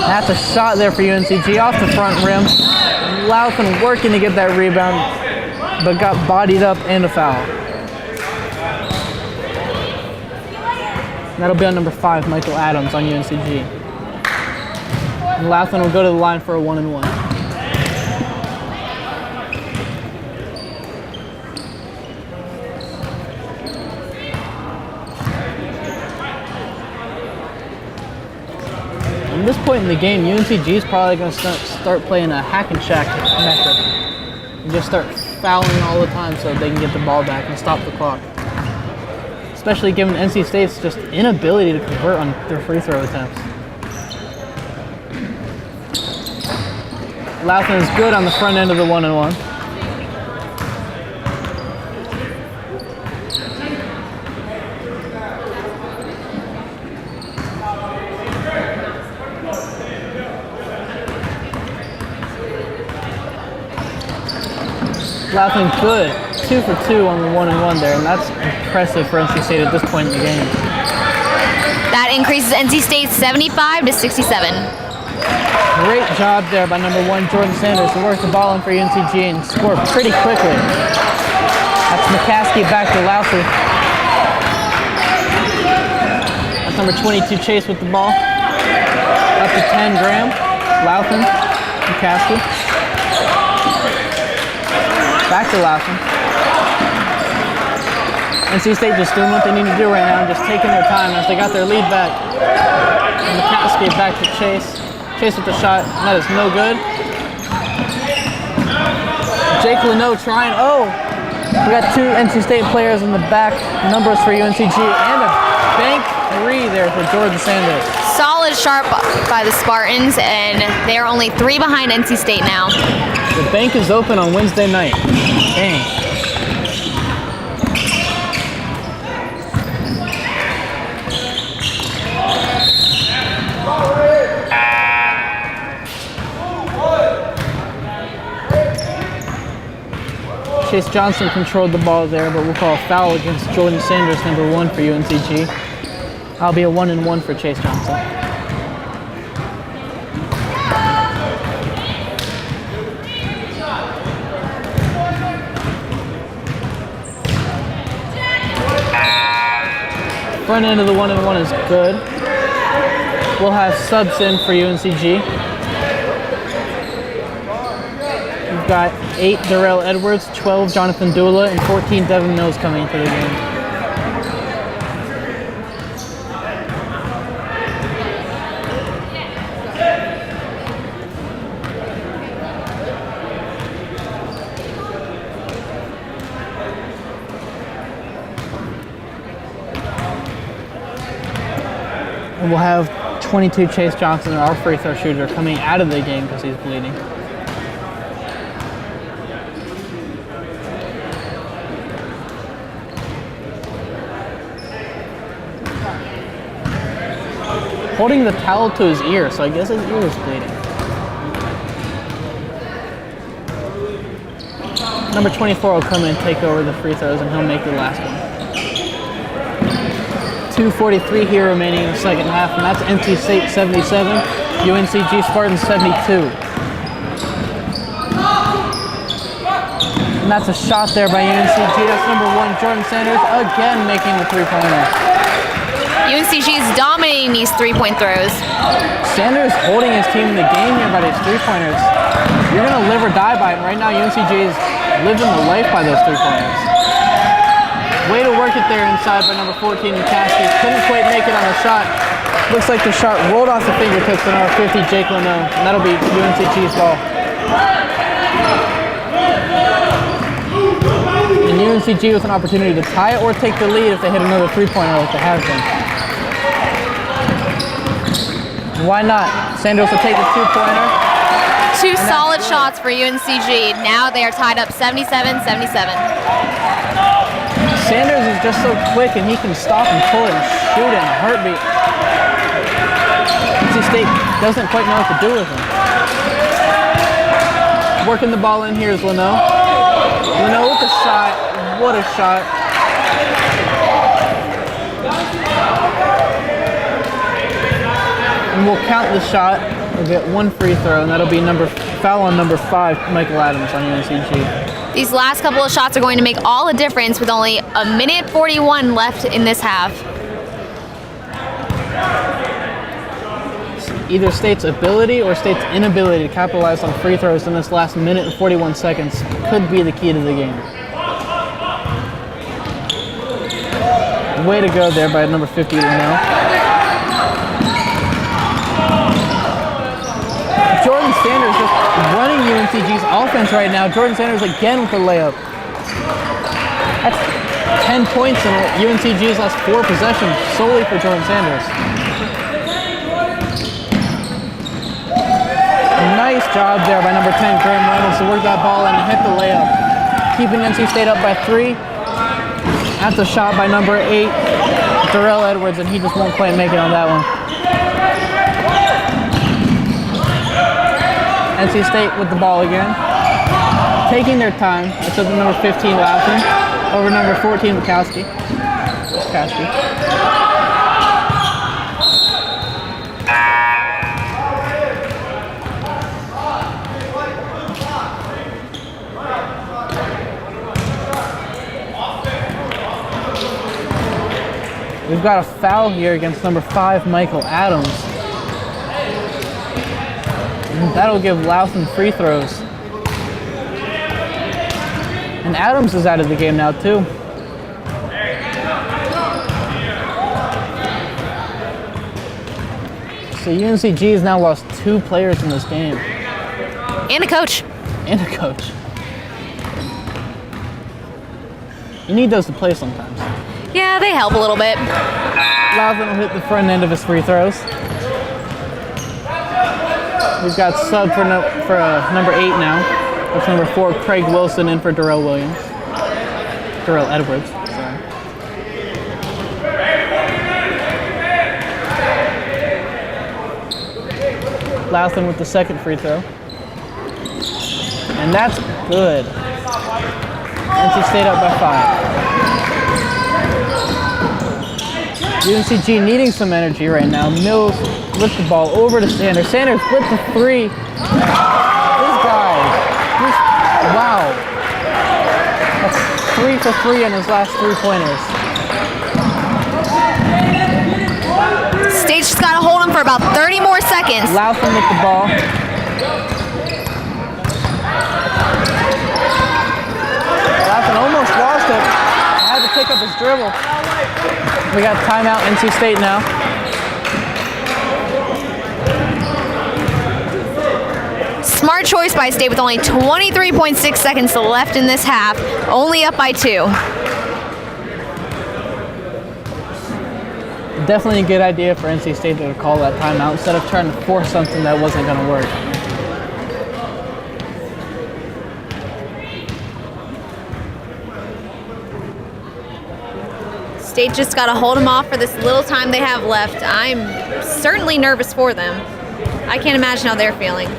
That's a shot there for UNCG off the front rim. Lauthan working to get that rebound, but got bodied up and a foul. That'll be on number 5, Michael Adams on UNCG. And Lauthan will go to the line for a 1-and-1. At this point in the game, UNCG is probably going to start playing a hack and shack method. And just start fouling all the time so they can get the ball back and stop the clock. Especially given NC State's just inability to convert on their free throw attempts. Lauthan is good on the front end of the 1-and-1. Lauthan good, 2 for 2 on the 1-and-1 there, and that's impressive for NC State at this point in the game. That increases NC State 75 to 67. Great job there by number 1, Jordan Sanders, to work the ball in for UNCG and score pretty quickly. That's McCaskey back to Lauthan. That's number 22, Chase with the ball. Up to 10, Graham, Lauthan, McCaskey. Back to Lauthan. NC State just doing what they need to do right now, just taking their time as they got their lead back. And McCaskey back to Chase. Chase with the shot, and that is no good. Jake Leno trying, we got 2 NC State players in the back, numbers for UNCG, and a bank 3 there for Jordan Sanders. Solid sharp by the Spartans, and they are only 3 behind NC State now. The bank is open on Wednesday night. Dang. Chase Johnson controlled the ball there, but we'll call a foul against Jordan Sanders, number 1 for UNCG. I'll be a 1-and-1 for Chase Johnson. Front end of the 1-and-1 is good. We'll have subs in for UNCG. We've got 8 Darrell Edwards, 12 Jonathan Dula, and 14 Devin Mills coming into the game. And we'll have 22 Chase Johnson, our free throw shooter, coming out of the game because he's bleeding. Holding the towel to his ear, so I guess his ear is bleeding. Number 24 will come in and take over the free throws, and he'll make the last one. 2:43 here remaining in the second half, and that's NC State 77, UNCG Spartans 72. And that's a shot there by UNCG. That's number 1, Jordan Sanders, again making the three-pointer. UNCG is dominating these 3-point throws. Sanders holding his team in the game here by these 3-pointers. You're going to live or die by it. Right now, UNCG is living the life by those 3-pointers. Way to work it there inside by number 14, McCaskey. Couldn't quite make it on the shot. Looks like the shot rolled off the fingertips of number 50, Jake Leno. And that'll be UNCG's ball. And UNCG with an opportunity to tie it or take the lead if they hit another 3-pointer like they have been. Why not? Sanders will take the 2-pointer. 2 solid shots for UNCG. Now they are tied up 77-77. Sanders is just so quick and he can stop and pull it and shoot it in a heartbeat. NC State doesn't quite know what to do with him. Working the ball in here is Leno. Leno with the shot. What a shot. And we'll count the shot. We'll get one free throw, and that'll be foul on number 5, Michael Adams on UNCG. These last couple of shots are going to make all the difference with only a minute 41 left in this half. Either State's ability or State's inability to capitalize on free throws in this last minute and 41 seconds could be the key to the game. Way to go there by number 50, Leno. Jordan Sanders just running UNCG's offense right now. Jordan Sanders again with the layup. That's 10 points in UNCG's last 4 possessions solely for Jordan Sanders. Nice job there by number 10, Graham Reynolds, to work that ball in and hit the layup. Keeping NC State up by 3. That's a shot by number 8, Darrell Edwards, and he just won't quite make it on that one. NC State with the ball again. Taking their time. It's up to number 15, Laughlin, over number 14, Bukowski. We've got a foul here against number 5, Michael Adams. And that'll give Laughlin free throws. And Adams is out of the game now too. So UNCG has now lost 2 players in this game. And a coach. You need those to play sometimes. Yeah, they help a little bit. Laughlin will hit the front end of his free throws. We've got sub for number 8 now. That's number 4, Craig Wilson, in for Darrell Edwards. Sorry. Laughlin with the second free throw. And that's good. NC State up by 5. UNCG needing some energy right now. Mills flipped the ball over to Sanders. Sanders flipped the 3. This guy, wow. That's 3 for 3 in his last 3-pointers. State just got to hold him for about 30 more seconds. Laughlin with the ball. Laughlin almost lost it. Had to pick up his dribble. We got timeout, NC State now. Smart choice by State with only 23.6 seconds left in this half. Only up by 2. Definitely a good idea for NC State to call that timeout instead of trying to force something that wasn't going to work. State just got to hold them off for this little time they have left. I'm certainly nervous for them. I can't imagine how they're feeling.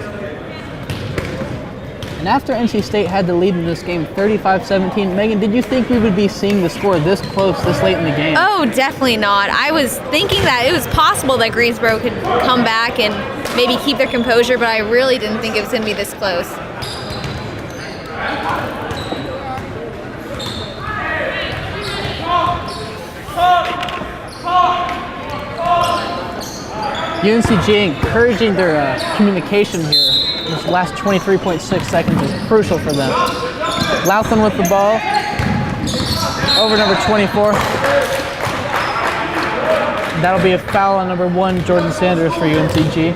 And after NC State had the lead in this game, 35-17, Megan, did you think we would be seeing the score this close, this late in the game? Oh, definitely not. I was thinking that it was possible that Greensboro could come back and maybe keep their composure, but I really didn't think it was going to be this close. UNCG encouraging their communication here. This last 23.6 seconds is crucial for them. Laughlin with the ball. Over number 24. That'll be a foul on number 1, Jordan Sanders, for UNCG.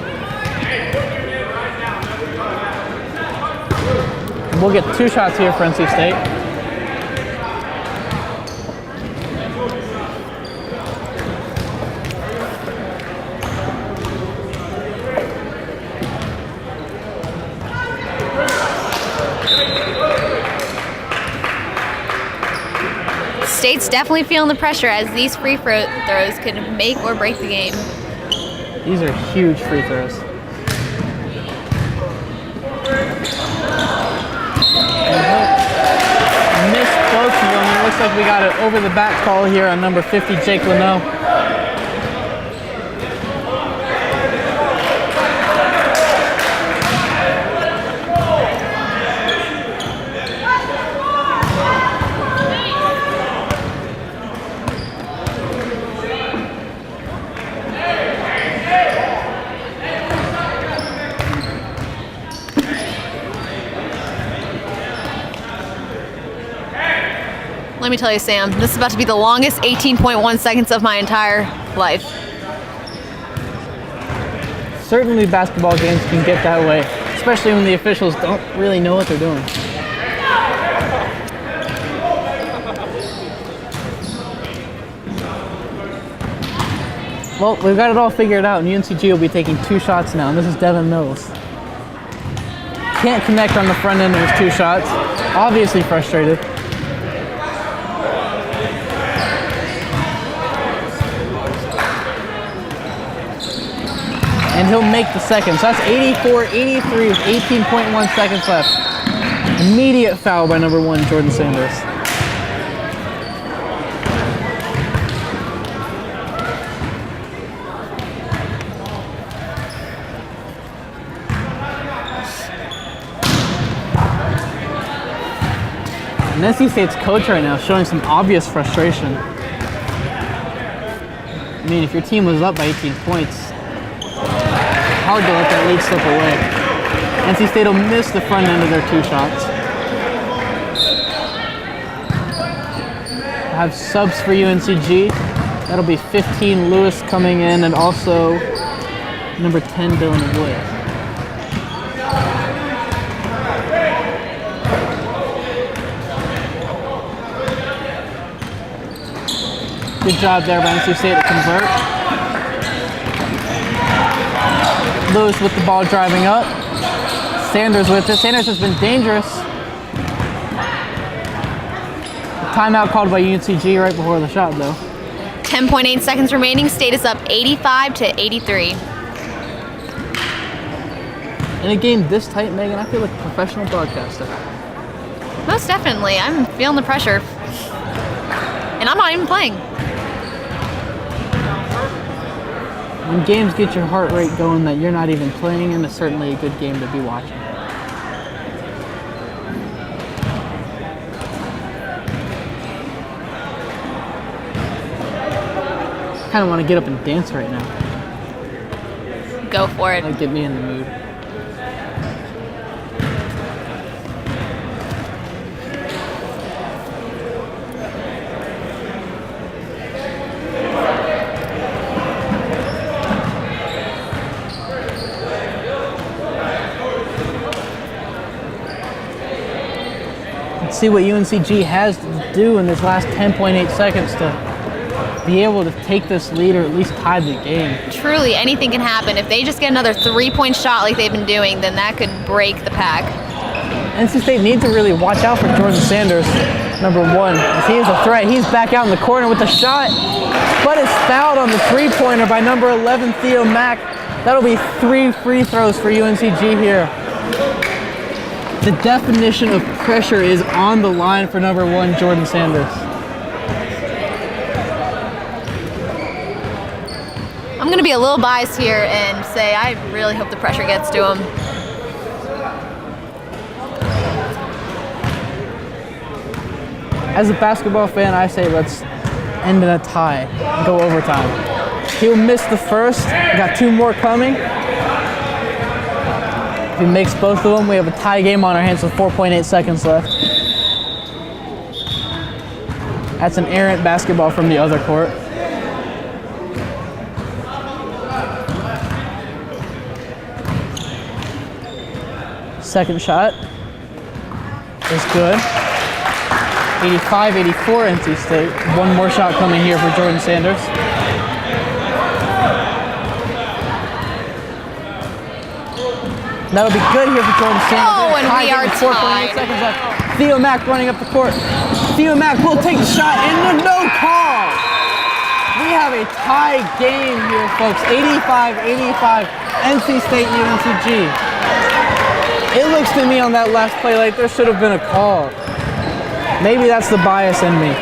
We'll get 2 shots here for NC State. State's definitely feeling the pressure as these free throws could make or break the game. These are huge free throws. looks like we got an over-the-back call here on number 50, Jake Leno. Let me tell you, Sam, this is about to be the longest 18.1 seconds of my entire life. Certainly basketball games can get that way, especially when the officials don't really know what they're doing. Well, we've got it all figured out, and UNCG will be taking 2 shots now, and this is Devin Mills. Can't connect on the front end of his 2 shots. Obviously frustrated. And he'll make the second. So that's 84-83 with 18.1 seconds left. Immediate foul by number 1, Jordan Sanders. And NC State's coach right now is showing some obvious frustration. I mean, if your team was up by 18 points, hard to let that lead slip away. NC State will miss the front end of their 2 shots. I have subs for UNCG. That'll be 15 Lewis coming in, and also number 10 Dylan Wood. Good job there by NC State to convert. Lewis with the ball driving up. Sanders with it. Sanders has been dangerous. Timeout called by UNCG right before the shot, though. 10.8 seconds remaining. State is up 85-83. In a game this tight, Megan, I feel like a professional broadcaster. Most definitely. I'm feeling the pressure. And I'm not even playing. When games get your heart rate going that you're not even playing in, it's certainly a good game to be watching. I kind of want to get up and dance right now. Go for it. That'd get me in the mood. See what UNCG has to do in this last 10.8 seconds to be able to take this lead or at least tie the game. Truly, anything can happen. If they just get another 3-point shot like they've been doing, then that could break the pack. NC State needs to really watch out for Jordan Sanders, number 1. As he is a threat. He's back out in the corner with the shot, but is fouled on the 3-pointer by number 11, Theo Mack. That'll be 3 free throws for UNCG here. The definition of pressure is on the line for number 1, Jordan Sanders. I'm going to be a little biased here and say I really hope the pressure gets to him. As a basketball fan, I say let's end in a tie and go overtime. He'll miss the first. Got 2 more coming. If he makes both of them, we have a tie game on our hands with 4.8 seconds left. That's an errant basketball from the other court. Second shot is good. 85-84 NC State. 1 more shot coming here for Jordan Sanders. That'll be good here for Jordan Sanders. Oh, and we are 4.8 seconds left. Theo Mack running up the court. Theo Mack will take the shot and no call. We have a tie game here, folks. 85-85, NC State UNCG. It looks to me on that last play like there should have been a call. Maybe that's the bias in me.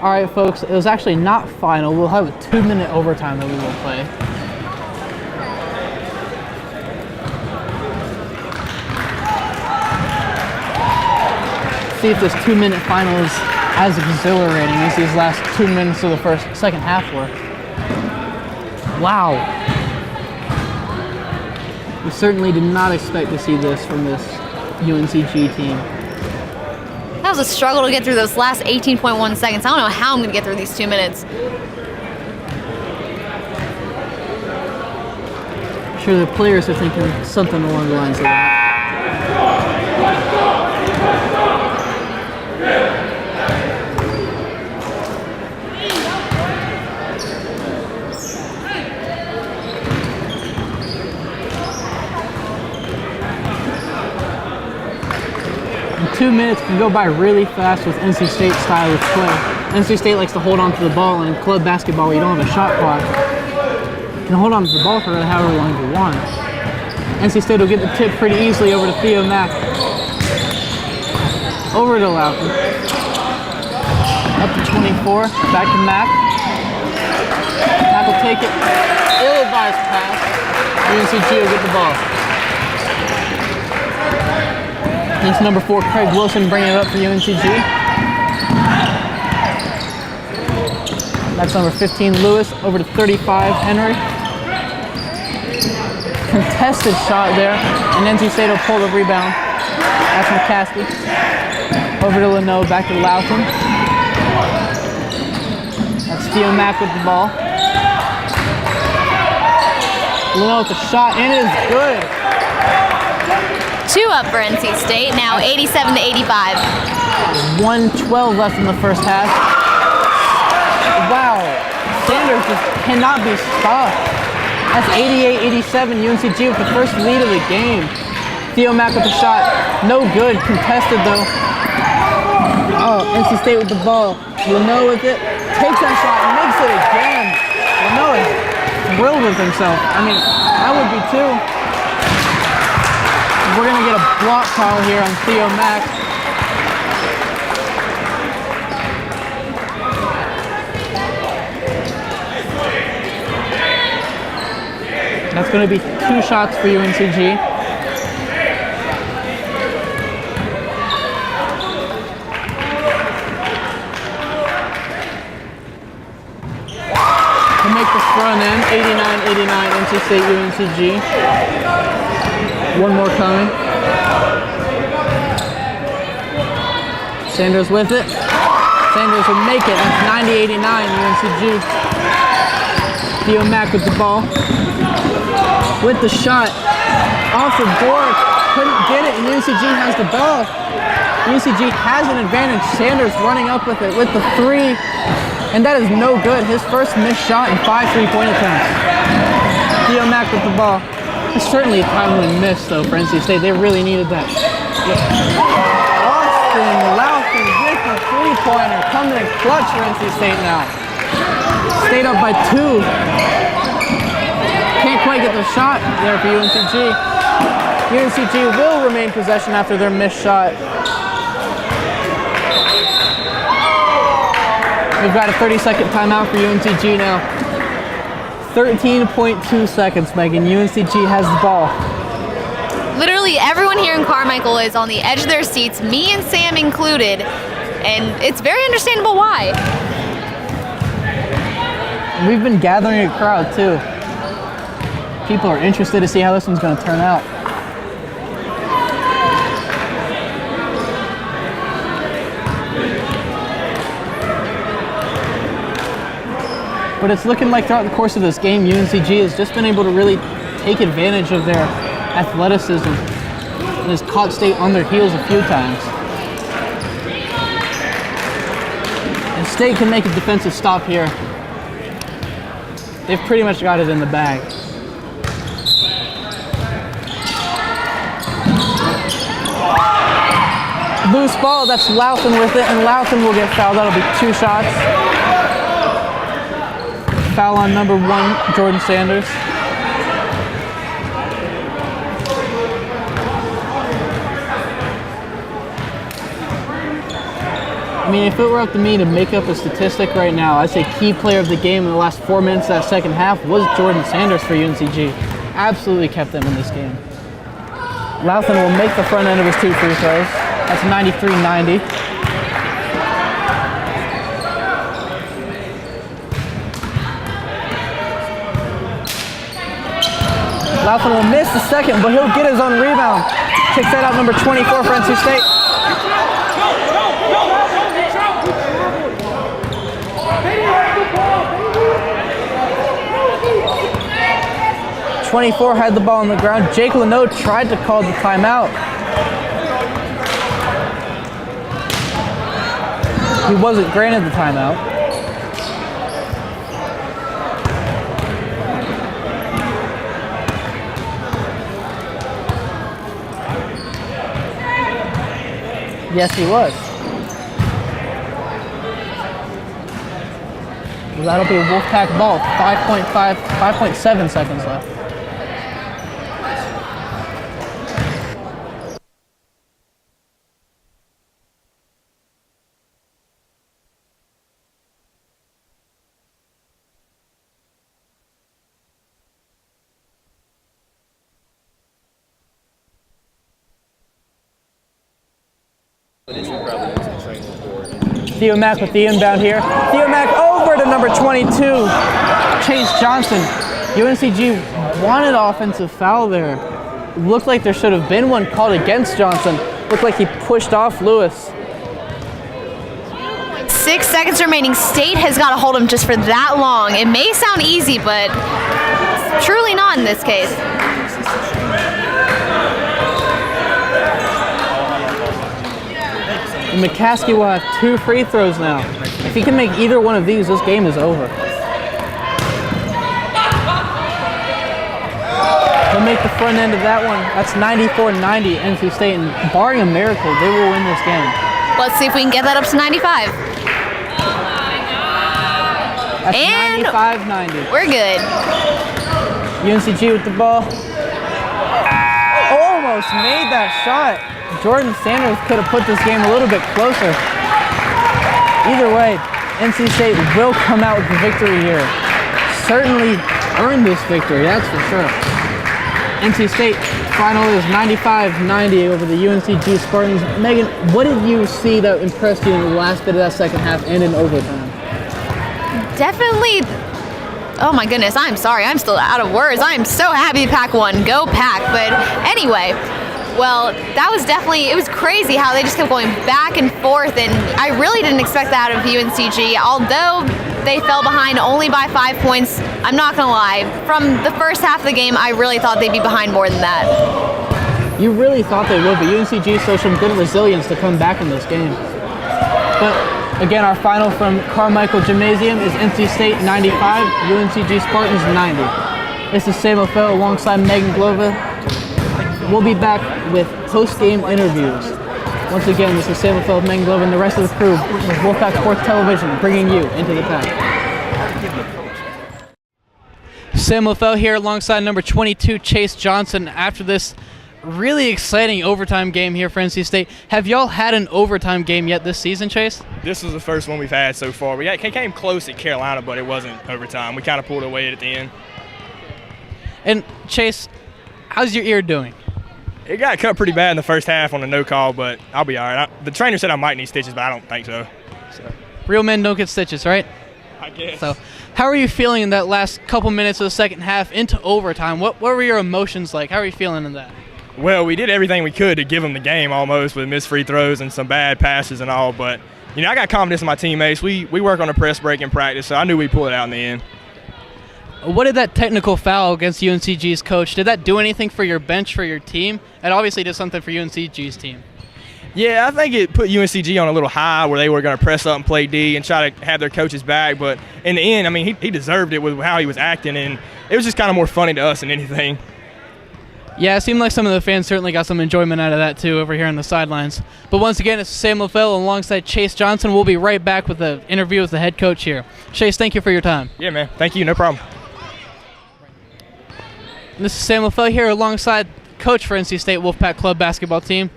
All right, folks, it was actually not final. We'll have a 2-minute overtime that we will play. See if this 2-minute final is as exhilarating as these last 2 minutes of the second half were. Wow. We certainly did not expect to see this from this UNCG team. That was a struggle to get through those last 18.1 seconds. I don't know how I'm going to get through these 2 minutes. I'm sure the players are thinking something along the lines of that. And 2 minutes can go by really fast with NC State style of play. NC State likes to hold on to the ball, and in club basketball where you don't have a shot clock, you can hold on to the ball for however long you want. NC State will get the tip pretty easily over to Theo Mack. Over to Loudon. Up to 24, back to Mack. Mack will take it. Ill-advised pass. UNCG will get the ball. It's number 4, Craig Wilson, bringing it up for UNCG. That's number 15, Lewis, over to 35, Henry. Contested shot there, and NC State will pull the rebound. That's McCaskey. Over to Leno, back to Loughton. That's Theo Mack with the ball. Leno with the shot, and it is good. 2 up for NC State, now 87 to 85. 1:12 left in the first half. Wow, Sanders just cannot be stopped. That's 88-87, UNCG with the first lead of the game. Theo Mack with the shot, no good, contested though. Oh, NC State with the ball. Leno with it, takes that shot, makes it again. Leno is thrilled with himself. I mean, I would be too. We're gonna get a block call here on Theo Mack. That's gonna be 2 shots for UNCG. To make the front end, 89-89, NC State UNCG. One more coming. Sanders with it. Sanders will make it. That's 90-89 UNCG. Theo Mack with the ball. With the shot. Off the board. Couldn't get it, and UNCG has the ball. UNCG has an advantage. Sanders running up with it with the 3. And that is no good. His first missed shot in 5 3-point attempts. Theo Mack with the ball. It's certainly a timely miss, though, for NC State. They really needed that. Austin Loughton with the 3-pointer. Coming in clutch for NC State now. State up by 2. Can't quite get the shot there for UNCG. UNCG will remain possession after their missed shot. We've got a 30-second timeout for UNCG now. 13.2 seconds, Megan. UNCG has the ball. Literally everyone here in Carmichael is on the edge of their seats, me and Sam included, and it's very understandable why. We've been gathering a crowd, too. People are interested to see how this one's going to turn out. But it's looking like throughout the course of this game, UNCG has just been able to really take advantage of their athleticism and has caught State on their heels a few times. And State can make a defensive stop here. they've pretty much got it in the bag. Loose ball, that's Louthan with it, and Louthan will get fouled. That'll be 2 shots. Foul on number 1, Jordan Sanders. I mean, if it were up to me to make up a statistic right now, I'd say key player of the game in the last 4 minutes of that second half was Jordan Sanders for UNCG. Absolutely kept them in this game. Louthan will make the front end of his 2 free throws. That's 93-90. Louthan will miss the second, but he'll get his own rebound. Kicks that out, number 24 for NC State. 24 had the ball on the ground. Jake Leno tried to call the timeout. He wasn't granted the timeout. Yes, he was. Well, that'll be a Wolfpack ball. 5.7 seconds left. Theo Mack with the inbound here. Theo Mack over to number 22, Chase Johnson. UNCG wanted offensive foul there. Looked like there should have been one called against Johnson. Looked like he pushed off Lewis. 6 seconds remaining. State has got to hold him just for that long. It may sound easy, but truly not in this case. McCaskey will have 2 free throws now. If he can make either one of these, this game is over. He'll make the front end of that one. That's 94-90 NC State, and barring a miracle, they will win this game. Let's see if we can get that up to 95. That's and 95-90. We're good. UNCG with the ball. Almost made that shot. Jordan Sanders could have put this game a little bit closer. Either way, NC State will come out with the victory here. Certainly earned this victory, that's for sure. NC State final is 95-90 over the UNCG Spartans. Megan, what did you see that impressed you in the last bit of that second half and in overtime? Definitely. Oh my goodness, I'm sorry. I'm still out of words. I'm so happy Pack won. Go Pack. But anyway, well, that was definitely, it was crazy how they just kept going back and forth, and I really didn't expect that out of UNCG. Although they fell behind only by 5 points, I'm not going to lie. From the first half of the game, I really thought they'd be behind more than that. You really thought they would, but UNCG showed some good resilience to come back in this game. But again, our final from Carmichael Gymnasium is NC State 95, UNCG Spartans 90. This is Sam O'Fell alongside Megan Glova. We'll be back with post-game interviews. Once again, this is Sam O'Fell, Megan Glova, and the rest of the crew with Wolfpack Sports Television, bringing you into the pack. Sam O'Fell here alongside number 22, Chase Johnson, after this really exciting overtime game here for NC State. Have y'all had an overtime game yet this season, Chase? This was the first one we've had so far. We came close at Carolina, but it wasn't overtime. We kind of pulled away at the end. And Chase, how's your ear doing? It got cut pretty bad in the first half on the no call, but I'll be all right. The trainer said I might need stitches, but I don't think so. Real men don't get stitches, right? I guess. So, how are you feeling in that last couple minutes of the second half into overtime? What were your emotions like? How are you feeling in that? Well, we did everything we could to give them the game almost with missed free throws and some bad passes and all, but you know, I got confidence in my teammates. We work on a press break in practice, so I knew we'd pull it out in the end. What did that technical foul against UNCG's coach, did that do anything for your bench, for your team? It obviously did something for UNCG's team. Yeah, I think it put UNCG on a little high where they were going to press up and play D and try to have their coaches back. But in the end, I mean, he deserved it with how he was acting, and it was just kind of more funny to us than anything. Yeah, it seemed like some of the fans certainly got some enjoyment out of that, too, over here on the sidelines. But once again, it's Sam LaFell alongside Chase Johnson. We'll be right back with the interview with the head coach here. Chase, thank you for your time. Yeah, man. Thank you. No problem. And this is Sam LaFell here alongside coach for NC State Wolfpack Club basketball team.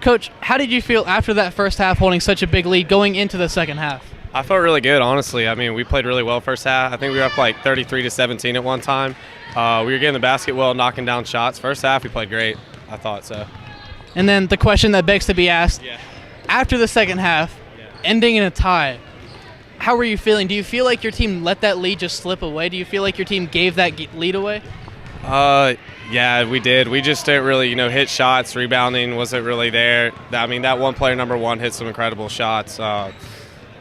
Coach, how did you feel after that first half holding such a big lead going into the second half? I felt really good, honestly. I mean, we played really well first half. I think we were up like 33-17 at one time. We were getting the basket well, knocking down shots. First half, we played great. I thought so. And then the question that begs to be asked, after the second half, ending in a tie, how were you feeling? Do you feel like your team let that lead just slip away? Do you feel like your team gave that lead away? Yeah, we did. We just didn't really, hit shots. Rebounding wasn't really there. I mean, that one player, number one, hit some incredible shots.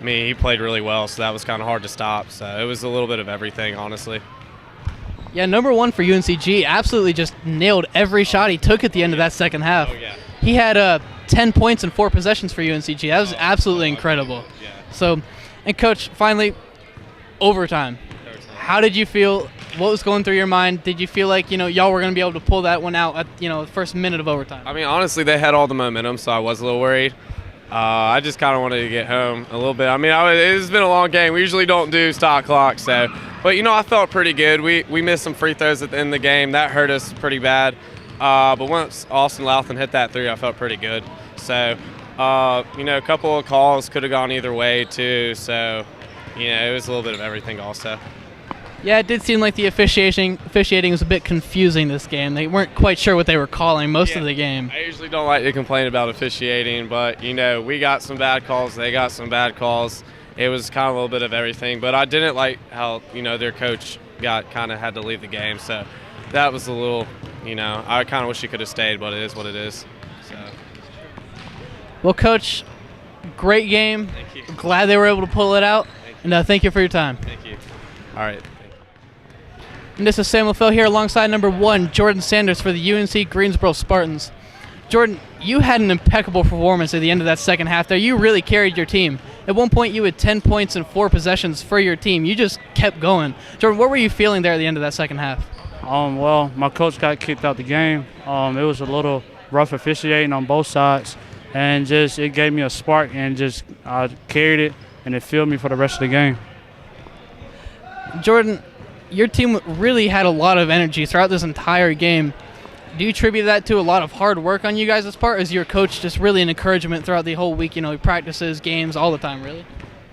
He played really well, so that was kind of hard to stop. So it was a little bit of everything, honestly. Yeah, number one for UNCG absolutely just nailed every shot he took at the end of that second half. Oh, yeah. He had 10 points and 4 possessions for UNCG. That was absolutely incredible. Yeah. So, and Coach, finally, overtime. How did you feel? What was going through your mind? Did you feel like, y'all were going to be able to pull that one out at, the first minute of overtime? I mean, honestly, they had all the momentum, so I was a little worried. I just kind of wanted to get home a little bit. I mean, it's been a long game. We usually don't do stop clock, so. But, I felt pretty good. We missed some free throws at the end of the game. That hurt us pretty bad. But once Austin Louthan hit that three, I felt pretty good. So, a couple of calls could have gone either way, too. So, it was a little bit of everything also. Yeah, it did seem like the officiating was a bit confusing this game. They weren't quite sure what they were calling most of the game. I usually don't like to complain about officiating, but, we got some bad calls. They got some bad calls. It was kind of a little bit of everything. But I didn't like how, their coach had to leave the game. So that was a little, I kind of wish he could have stayed, but it is what it is. So. Well, Coach, great game. Thank you. Glad they were able to pull it out. And thank you for your time. Thank you. All right. And this is Sam LaFell here alongside number 1, Jordan Sanders for the UNC Greensboro Spartans. Jordan, you had an impeccable performance at the end of that second half there. You really carried your team. At one point, you had 10 points and 4 possessions for your team. You just kept going. Jordan, what were you feeling there at the end of that second half? Well, my coach got kicked out the game. It was a little rough officiating on both sides, and it gave me a spark, and I carried it, and it fueled me for the rest of the game. Jordan, your team really had a lot of energy throughout this entire game. Do you attribute that to a lot of hard work on you guys' part? Is your coach just really an encouragement throughout the whole week? Practices, games, all the time, really?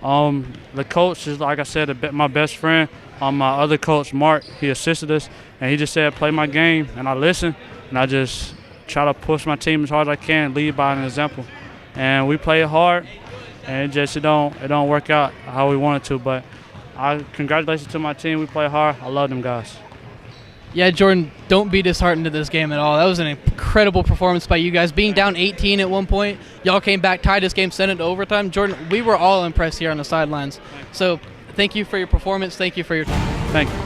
The coach is, like I said, my best friend. My other coach, Mark, he assisted us, and he just said, play my game, and I listened, and I just try to push my team as hard as I can, lead by an example. And we played hard, and it don't work out how we want it to, but congratulations to my team. We play hard. I love them guys. Yeah, Jordan, don't be disheartened in this game at all. That was an incredible performance by you guys. Being down 18 at one point, y'all came back, tied this game, sent it to overtime. Jordan, we were all impressed here on the sidelines. So thank you for your performance. Thank you for your time. Thank you.